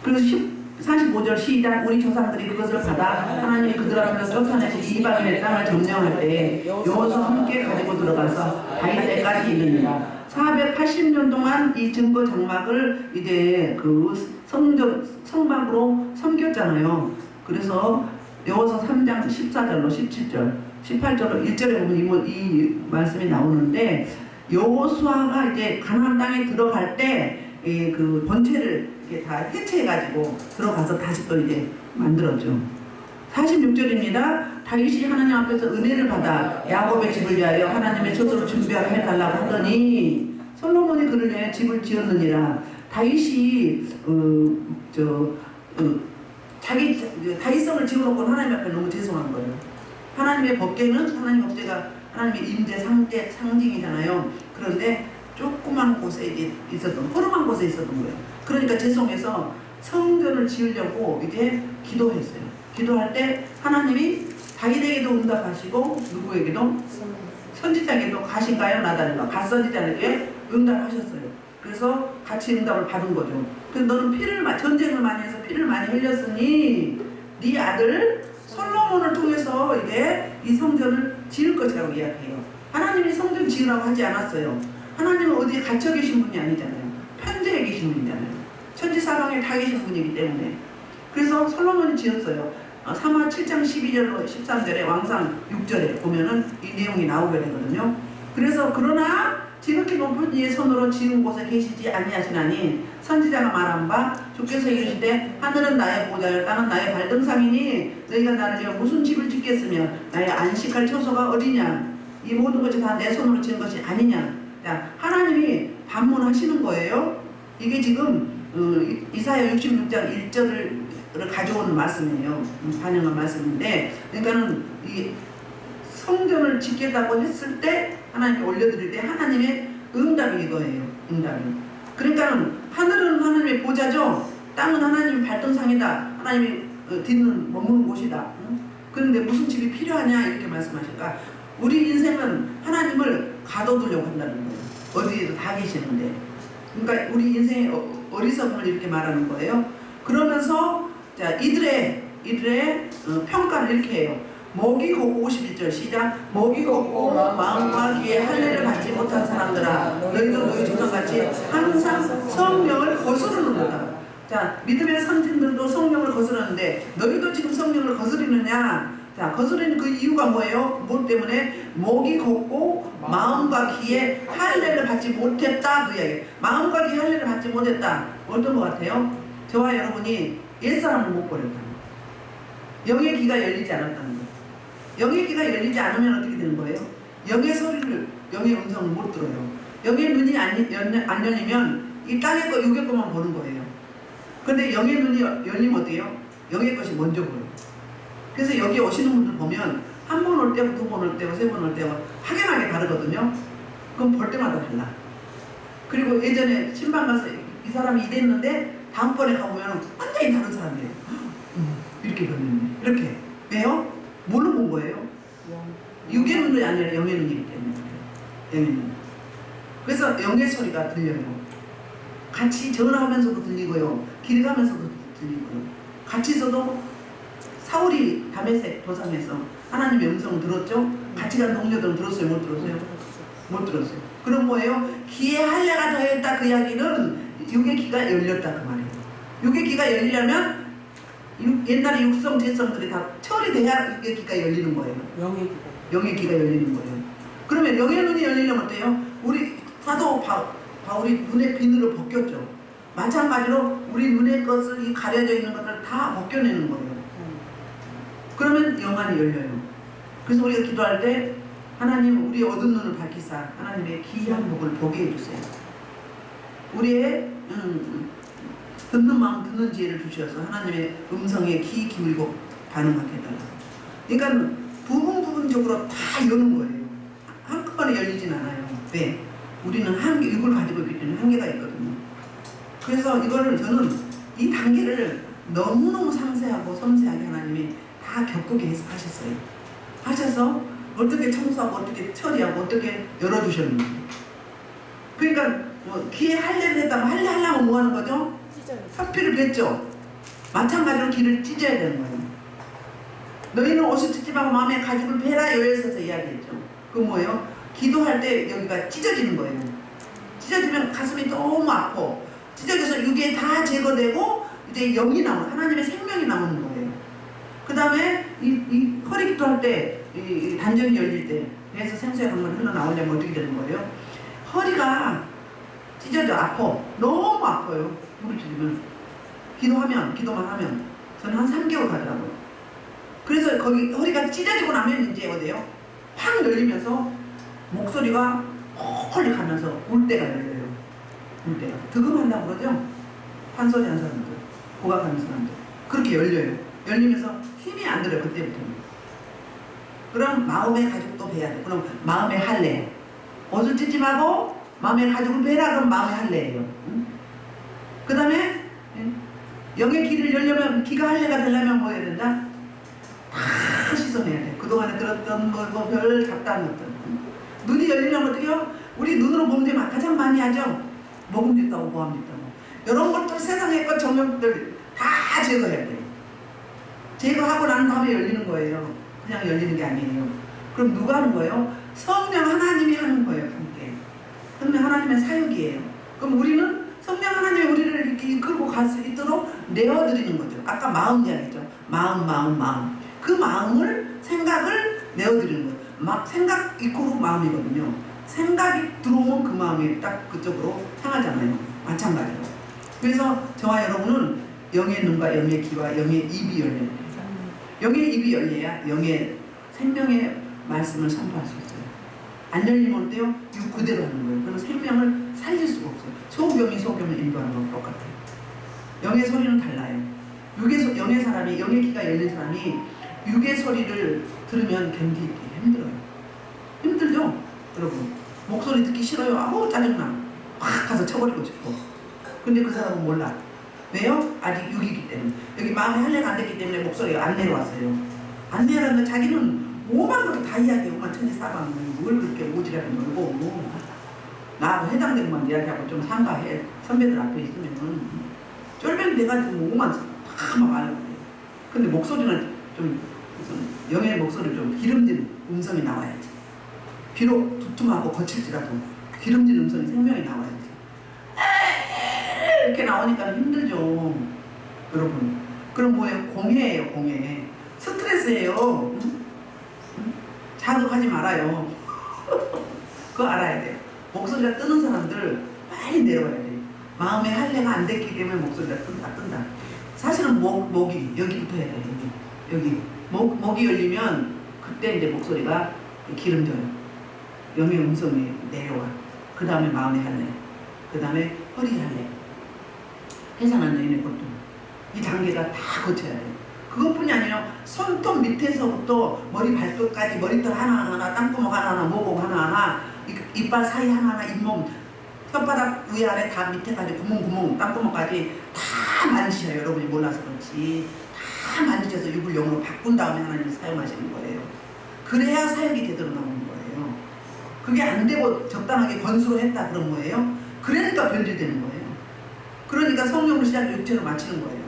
그래서 45절 시작. 우리 조상들이 그것을 받아 하나님이 그들 앞에서 쫓아내고 이방인의 땅을 점령할 때 여호수아 함께 가지고 들어가서 다윗 때까지 이르니라. 480년 동안 이 증거 장막을 이제 그 성막으로 섬겼잖아요. 그래서 여호수아 3장 14절로 17절 18절로 1절에 보면 이 말씀이 나오는데 여호수아가 이제 가나안 땅에 들어갈 때 그 번체를 이렇게 다 해체해가지고 들어가서 다시 또 이제 만들었죠. 46절입니다. 다윗이 하나님 앞에서 은혜를 받아 야곱의 집을 위하여 하나님의 젖으로 준비하게 해달라고 하더니 솔로몬이 그를 위하여 집을 지었느니라. 다윗이 자기 다윗성을 지어놓고 하나님 앞에 너무 죄송한 거예요. 하나님의 법궤는 법궤가 하나님의 임재 상징이잖아요. 그런데 조그만 곳에 허름한 곳에 있었던 거예요. 그러니까 죄송해서 성전을 지으려고 이제 기도했어요. 기도할 때 하나님이 다윗에게도 응답하시고 누구에게도 선지자에게도 가신가요 나단인가 갓선지자에게 응답하셨어요. 그래서 같이 응답을 받은 거죠. 그래서 너는 전쟁을 많이 해서 피를 많이 흘렸으니 네 아들 솔로몬을 통해서 이제 이 성전을 지을 것이라고 이야기해요. 하나님이 성전 지으라고 하지 않았어요. 하나님은 어디에 갇혀 계신 분이 아니잖아요. 편재에 계신 분이잖아요. 천지사방에 다 계신 분이기 때문에. 그래서 솔로몬이 지었어요. 사마 7장 12절로 13절에 왕상 6절에 보면은 이 내용이 나오게 되거든요. 그래서 그러나 지극히 높은 이의 손으로 지은 곳에 계시지 아니하시나니 선지자가 말한 바 주께서 이르시되 하늘은 나의 보좌요 땅은 나의 발등상이니 너희가 나를 위하여 무슨 집을 짓겠으며 나의 안식할 처소가 어디냐 이 모든 것이 다 내 손으로 지은 것이 아니냐. 자, 하나님이 반문하시는 거예요. 이게 지금 이사야 66장 1절을 가져오는 말씀이에요. 반영한 말씀인데, 그러니까는 이 성전을 짓겠다고 했을 때 하나님께 올려드릴 때 하나님의 응답이 이거예요. 응답이. 그러니까는 하늘은 하나님의 보좌죠. 땅은 하나님의 발등상이다. 하나님이 뒤는 머무는 곳이다. 그런데 무슨 집이 필요하냐 이렇게 말씀하실까? 우리 인생은 하나님을 가둬두려고 한다는 거예요. 어디에도 다 계시는데. 그러니까 우리 인생의 어리석음을 이렇게 말하는 거예요. 그러면서 자 이들의 평가를 이렇게 해요. 먹이 걷고 51절 시작. 먹이 걷고 마음과 귀에 할례를 받지 못한 사람들아, 너희도 너희 조상같이 항상 성령을 거스르는도다. 자, 믿음의 상징들도 성령을 거스르는데 너희도 지금 성령을 거스르느냐? 자, 거스르는 그 이유가 뭐예요? 뭐 때문에? 먹이 걷고 마음과 귀에 할례를 받지 못했다 그 이야기. 마음과 귀에 할례를 받지 못했다. 어떤 것 같아요? 저와 여러분이 옛사람을 못 버렸다는 거예요. 영의 귀가 열리지 않았다는 거예요. 영의 귀가 열리지 않으면 어떻게 되는 거예요? 영의 소리를, 영의 음성을 못 들어요. 영의 눈이 안 열리면 이 땅의 거, 육의 것만 보는 거예요. 그런데 영의 눈이 열리면 어때요? 영의 것이 먼저 보여요. 그래서 여기 오시는 분들 보면 한 번 올 때고 두 번 올 때고 세 번 올 때고 확연하게 다르거든요. 그럼 볼 때마다 달라. 그리고 예전에 신방 가서 이 사람이 이랬는데 다음번에 가보면 완전히 다른 사람이에요. 이렇게 보는 이렇게. 왜요? 뭘로 본 거예요? 육의 눈이 아니라 영의 눈이기 때문에. 영의 눈. 그래서 영의 소리가 들려요. 같이 전화하면서도 들리고요. 길 가면서도 들리고요. 같이 있어도 사울이 다메섹 도상에서 하나님의 음성을 들었죠? 같이 간 동료들은 들었어요? 못 들었어요? 못 들었어요. 그럼 뭐예요? 귀에 할례가 더했다 그 이야기는 육의 귀가 열렸다 그 말이에요. 육의 귀가 열리려면 옛날에 육성 제성들이 다 처리돼야 육의 귀가 열리는 거예요. 영의 귀가 열리는 거예요. 그러면 영의 눈이 열리려면 어때요? 우리 사도 바울이 눈의 비늘을 벗겼죠. 마찬가지로 우리 눈의 것을 이 가려져 있는 것을 다 벗겨내는 거예요. 그러면 영안이 열려요. 그래서 우리가 기도할 때 하나님 우리 어두운 눈을 밝히사 하나님의 귀한 복을 보게 해주세요. 우리의 듣는 마음 듣는 지혜를 주셔서 하나님의 음성에 귀 기울이고 반응하게 해달라고. 그러니까 부분적으로 다 여는 거예요. 한꺼번에 열리진 않아요. 왜? 우리는 한계, 육을 가지고 있기 때문에 한계가 있거든요. 그래서 이거를 저는 이 단계를 너무너무 상세하고 섬세하게 하나님이 다 겪게 해서 하셨어요. 하셔서 어떻게 청소하고 어떻게 처리하고 어떻게 열어주셨는지. 그러니까 뭐 귀에 할례를 했다면 할례 하려면 뭐 하는 거죠? 사피를 뱉죠. 마찬가지로 귀를 찢어야 되는 거예요. 너희는 옷을 찢지 말고 마음에 가죽을 베라 여기서서 이야기했죠. 그 뭐예요? 기도할 때 여기가 찢어지는 거예요. 찢어지면 가슴이 너무 아프고 찢어져서 육에 다 제거되고 이제 영이 나오는 하나님의 생명이 나오는 거예요. 그 다음에 이 허리 기도할 때 이 단전이 열릴 때 배에서 생수의 강물이 흘러나오려면 어떻게 되는 거예요? 허리가 찢어져 아파. 너무 아파요. 무릎 찢으면. 기도만 하면 저는 한 3개월 가더라고요. 그래서 거기 허리가 찢어지고 나면 이제 어때요? 팍 열리면서 목소리가 홀리 가면서 울 때가 열려요. 울 때가. 득음한다고 그러죠? 판소리 하는 사람들, 고각하는 사람들. 그렇게 열려요. 열리면서 힘이 안 들어요. 그때부터는. 그럼 마음의 가죽도 베야 돼. 그럼 마음의 할례. 옷을 찢지 말고 마음의 가죽을 베라. 그럼 마음의 할례예요. 응? 그 다음에 영의 길을 열려면 귀가 할례가 되려면 뭐 해야 된다? 다 씻어내야 돼. 그동안에 들었던 뭐 별 잡다한 것들. 눈이 열리려면 어떻게 해요? 우리 눈으로 보는 데 가장 많이 하죠? 모금도 있다고 보암도 있다고. 이런 것들 세상의 것 정욕들 다 제거해야 돼요. 제거하고 난 다음에 열리는 거예요. 그냥 열리는 게 아니에요. 그럼 누가 하는 거예요? 성령 하나님이 하는 거예요. 함께. 성령 하나님의 사역이에요. 그럼 우리는 성령 하나님이 우리를 이렇게 이끌고 갈 수 있도록 내어드리는 거죠. 아까 마음 이야기죠. 마음. 그 마음을, 생각을 내어드리는 거예요. 생각 이코로 마음이거든요. 생각이 들어오면 그 마음이 딱 그쪽으로 향하잖아요. 마찬가지로. 그래서 저와 여러분은 영의 눈과 영의 귀와 영의 입이 열려야 돼요. 영의 입이 열려야 영의 생명의 말씀을 선포할 수 있어요. 안 열리면 어때요? 육 그대로 하는 거예요. 그럼 생명을 살릴 수가 없어요. 소금이 인도하는 건 똑같아요. 영의 소리는 달라요. 영의 사람이, 영의 귀가 열린 사람이 육의 소리를 들으면 견디기 힘들어요. 힘들죠? 여러분. 목소리 듣기 싫어요. 아우 짜증나. 확 가서 쳐버리고 싶어. 근데 그 사람은 몰라. 왜요? 아직 육이기 때문에. 여기 마음에 할례가 안 됐기 때문에 목소리가 안 내려왔어요. 안 내려왔는데 자기는 오만 것도 다 이야기해. 오만 천지 싸방을 뭘 그렇게 오지랖이 넓고 나하고 해당되는 것만 이야기하고 좀 삼가해. 선배들 앞에 있으면은 쫄병이 돼가지고 뭐 오만 다막 알고 그래요. 근데 목소리는 좀 영의 목소리 좀 기름진 음성이 나와야지. 비록 두툼하고 거칠지라도 기름진 음성이 생명이 나와야지. 이렇게 나오니까 힘들죠. 여러분. 그럼 뭐예요? 공해예요, 공해. 스트레스예요. 자극하지 말아요. 그거 알아야 돼요. 목소리가 뜨는 사람들 빨리 내려와야 돼요. 마음에 할례가 안 됐기 때문에 목소리가 뜬다. 사실은 목이 여기부터 해야 돼요. 여기. 목이 열리면 그때 이제 목소리가 기름져요. 영의 음성이 내려와. 그 다음에 마음의 할례. 그 다음에 허리 할례. 해산한 여인의 고통. 이 단계가 다 거쳐야 돼요. 그것뿐이 아니라 손톱 밑에서부터 머리 발끝까지 머리털 하나하나, 땅구멍 하나하나, 모공 하나하나, 이빨 사이 하나하나, 잇몸, 혓바닥 위에 아래 다 밑에까지 구멍, 땅구멍까지 다 만지셔요. 여러분이 몰라서 그렇지. 다 만지셔서 육을 영으로 바꾼 다음에 하나님이 사용하시는 거예요. 그래야 사역이 제대로 나오는 거예요. 그게 안 되고 적당하게 권수로 했다 그런 거예요. 그러니까 변질되는 거예요. 그러니까 성령으로 시작해 육체로 마치는 거예요.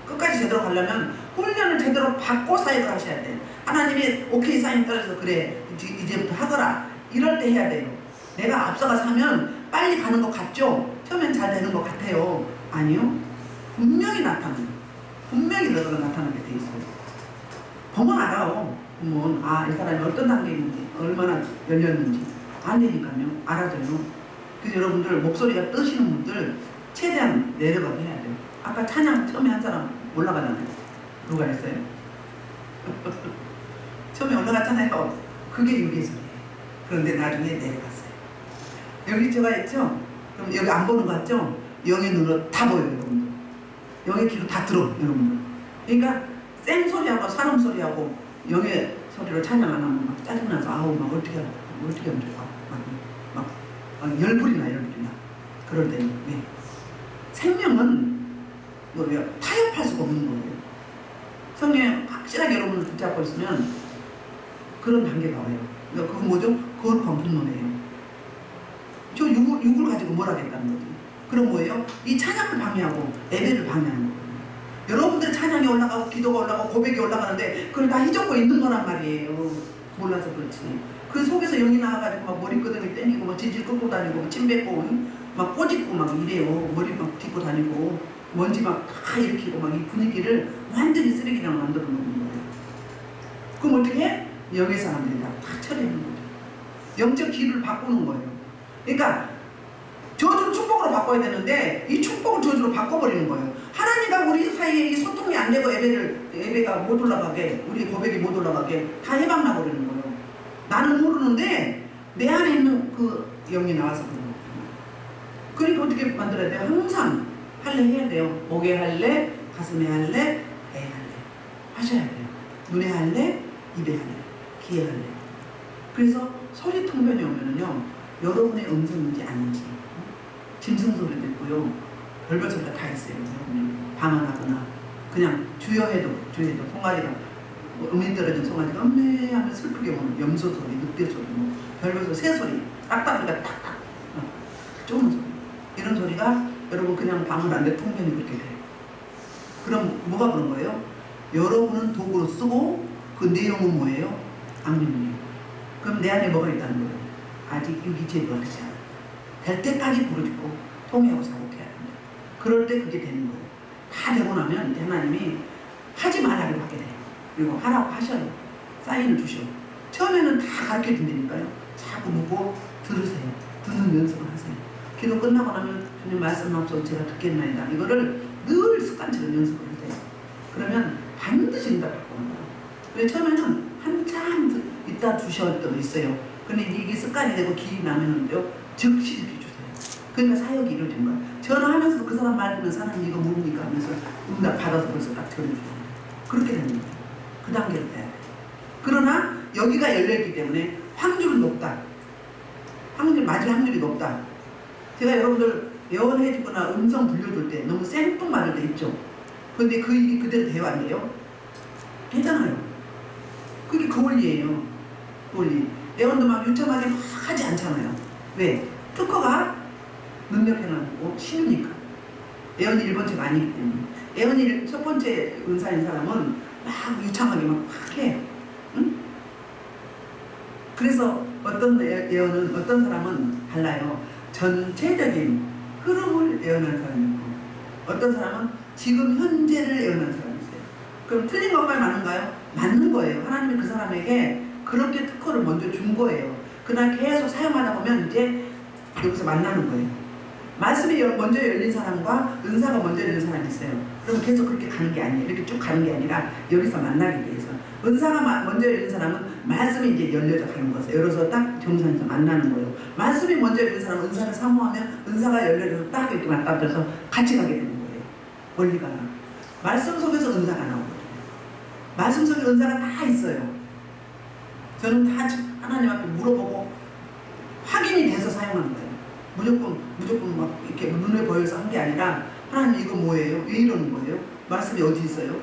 끝까지 제대로 가려면 훈련을 제대로 받고 사역을 하셔야 돼요. 하나님이 오케이 사인 떨어져서 그래 이제부터 하거라 이럴 때 해야 돼요. 내가 앞서가서 하면 빨리 가는 것 같죠? 처음엔 잘 되는 것 같아요. 아니요. 분명히 나타나요. 분명히 너가 나타나게 돼 있어요. 보면 알아요. 보면 이 사람이 어떤 단계에 있는지 얼마나 열렸는지 안 되니까요. 알아져요. 그래서 여러분들 목소리가 뜨시는 분들 최대한 내려가게 해야 돼요. 아까 찬양 처음에 한 사람 올라가잖아요. 누가 했어요? 처음에 올라갔잖아요. 그게 유괴소리예요. 그런데 나중에 내려갔어요. 여기 제가 했죠? 그럼 여기 안 보는 거 같죠? 영의 눈으로 다 보여요, 여러분들. 영의 귀로 다 들어, 여러분들. 그러니까 쌩 소리하고 사람 소리하고 영의 소리로 찬양 안 하면 막 짜증나서 막 어떻게 하면 좋아. 막 열불이 나. 그럴 때는 왜? 생명은 뭐예요? 타협할 수가 없는 거예요. 성령이 확실하게 여러분을 붙잡고 있으면 그런 단계가 와요. 그러니까 그건 뭐죠? 거룩한 분노예요. 저 육을 가지고 뭘 하겠다는 거죠. 그럼 뭐예요? 이 찬양을 방해하고 예배를 방해하는 거예요. 여러분들 찬양이 올라가고 기도가 올라가고 고백이 올라가는데 그걸 다 휘젓고 있는 거란 말이에요. 몰라서 그렇지. 그 속에서 영이 나와가지고 막 머리끄덩이 땡기고 막 질질 끌고 다니고 침 뱉고 막 꼬집고 막 이래요. 머리 막 딛고 다니고 먼지 막 다 일으키고 막 이 분위기를 완전히 쓰레기랑 만들어 놓는 거예요. 그럼 어떻게 해? 영의 사람들이 다 처리하는 거죠. 영적 기류를 바꾸는 거예요. 그러니까 저주를 축복으로 바꿔야 되는데 이 축복을 저주로 바꿔버리는 거예요. 하나님과 우리 사이에 이 소통이 안 되고 예배가 못 올라가게, 우리 고백이 못 올라가게 다 해방나 버리는 거예요. 나는 모르는데 내 안에 있는 그 영이 나와서 그런 거예요. 그러니까 어떻게 만들어야 돼요? 항상 할례 해야 돼요. 목에 할례, 가슴에 할례, 배에 할례 하셔야 돼요. 눈에 할례, 입에 할례, 귀에 할례. 그래서 소리 통변이 오면은요, 여러분의 음성인지 아닌지 짐승 소리도 있고요, 별별 소리가 다 있어요. 여러분이 방언하거나 그냥 주여해도 송아지가 음이 떨어진 송아지가 엄매 하면 슬프게 오는 염소 소리, 늑대 소리, 별별 소리, 새 소리, 딱딱이가 딱딱 쪼는 소리, 이런 소리가 여러분 그냥 방언 안 돼 통변이 그렇게 돼요. 그럼 뭐가 그런 거예요? 여러분은 도구로 쓰고 그 내용은 뭐예요? 악령이에요. 그럼 내 안에 뭐가 있다는 거예요? 아직 육이 제도가 되지 않아요. 될 때까지 부르짖고 통회하고 사곡해야 합니다. 그럴 때 그게 되는 거예요. 다 되고 나면 이제 하나님이 하지 말라고 하게 돼요. 그리고 하라고 하셔요. 사인을 주셔. 처음에는 다 가르쳐 준다니까요. 자꾸 묻고 들으세요. 듣는 연습을 하세요. 기도 끝나고 나면 주님 말씀하옵소서 제가 듣겠나이다. 이거를 늘 습관처럼 연습을 하세요. 그러면 반드시 응답받고 나요. 왜 처음에는 한참 있다 주셔도 있어요. 근데 이게 습관이 되고 길이 나면은요, 즉시 이렇게 주세요. 그러니까 사역이 이루어진 거야. 전화하면서도 그 사람 말 들으면 사람이 이거 모르니까 하면서 응답 받아서 벌써 딱 전해주고 그렇게 되는 거야. 그 단계로 돼야 돼. 그러나 여기가 열려있기 때문에 확률은 높다. 맞을 확률이 높다. 제가 여러분들 예언해주거나 음성 불려줄 때 너무 생뚱맞을 때 있죠. 근데 그 일이 그대로 돼요, 안 돼요? 되잖아요. 그게 그 원리예요. 그 원리. 예언도 막 유창하게 막 하지 않잖아요. 왜? 특허가 능력해놓고 쉬우니까. 예언이 1번째가 아니기 때문에. 예언이 첫 번째 은사인 사람은 막 유창하게 막 해. 응? 그래서 어떤 예언은 어떤 사람은 달라요. 전체적인 흐름을 예언하는 사람이 있고 어떤 사람은 지금 현재를 예언하는 사람이 있어요. 그럼 틀린 것만 맞는가요? 맞는 거예요. 하나님이 그 사람에게 그렇게 특허를 먼저 준 거예요. 그날 계속 사용하다 보면 이제 여기서 만나는 거예요. 말씀이 먼저 열린 사람과 은사가 먼저 열린 사람이 있어요. 그럼 계속 그렇게 가는 게 아니에요. 이렇게 쭉 가는 게 아니라 여기서 만나기 위해서. 은사가 먼저 열린 사람은 말씀이 이제 열려져 가는 거죠. 열어서 딱 정상에서 만나는 거예요. 말씀이 먼저 열린 사람은 은사를 사모하면 은사가 열려져서 딱 이렇게 맞닿아서 같이 가게 되는 거예요. 원리가. 말씀 속에서 은사가 나오거든요. 말씀 속에 은사가 다 있어요. 저는 다 하나님 앞에 물어보고 확인이 돼서 사용하는 거예요. 무조건 막 이렇게 눈에 보여서 한 게 아니라 하나님 이거 뭐예요? 왜 이러는 거예요? 말씀이 어디 있어요?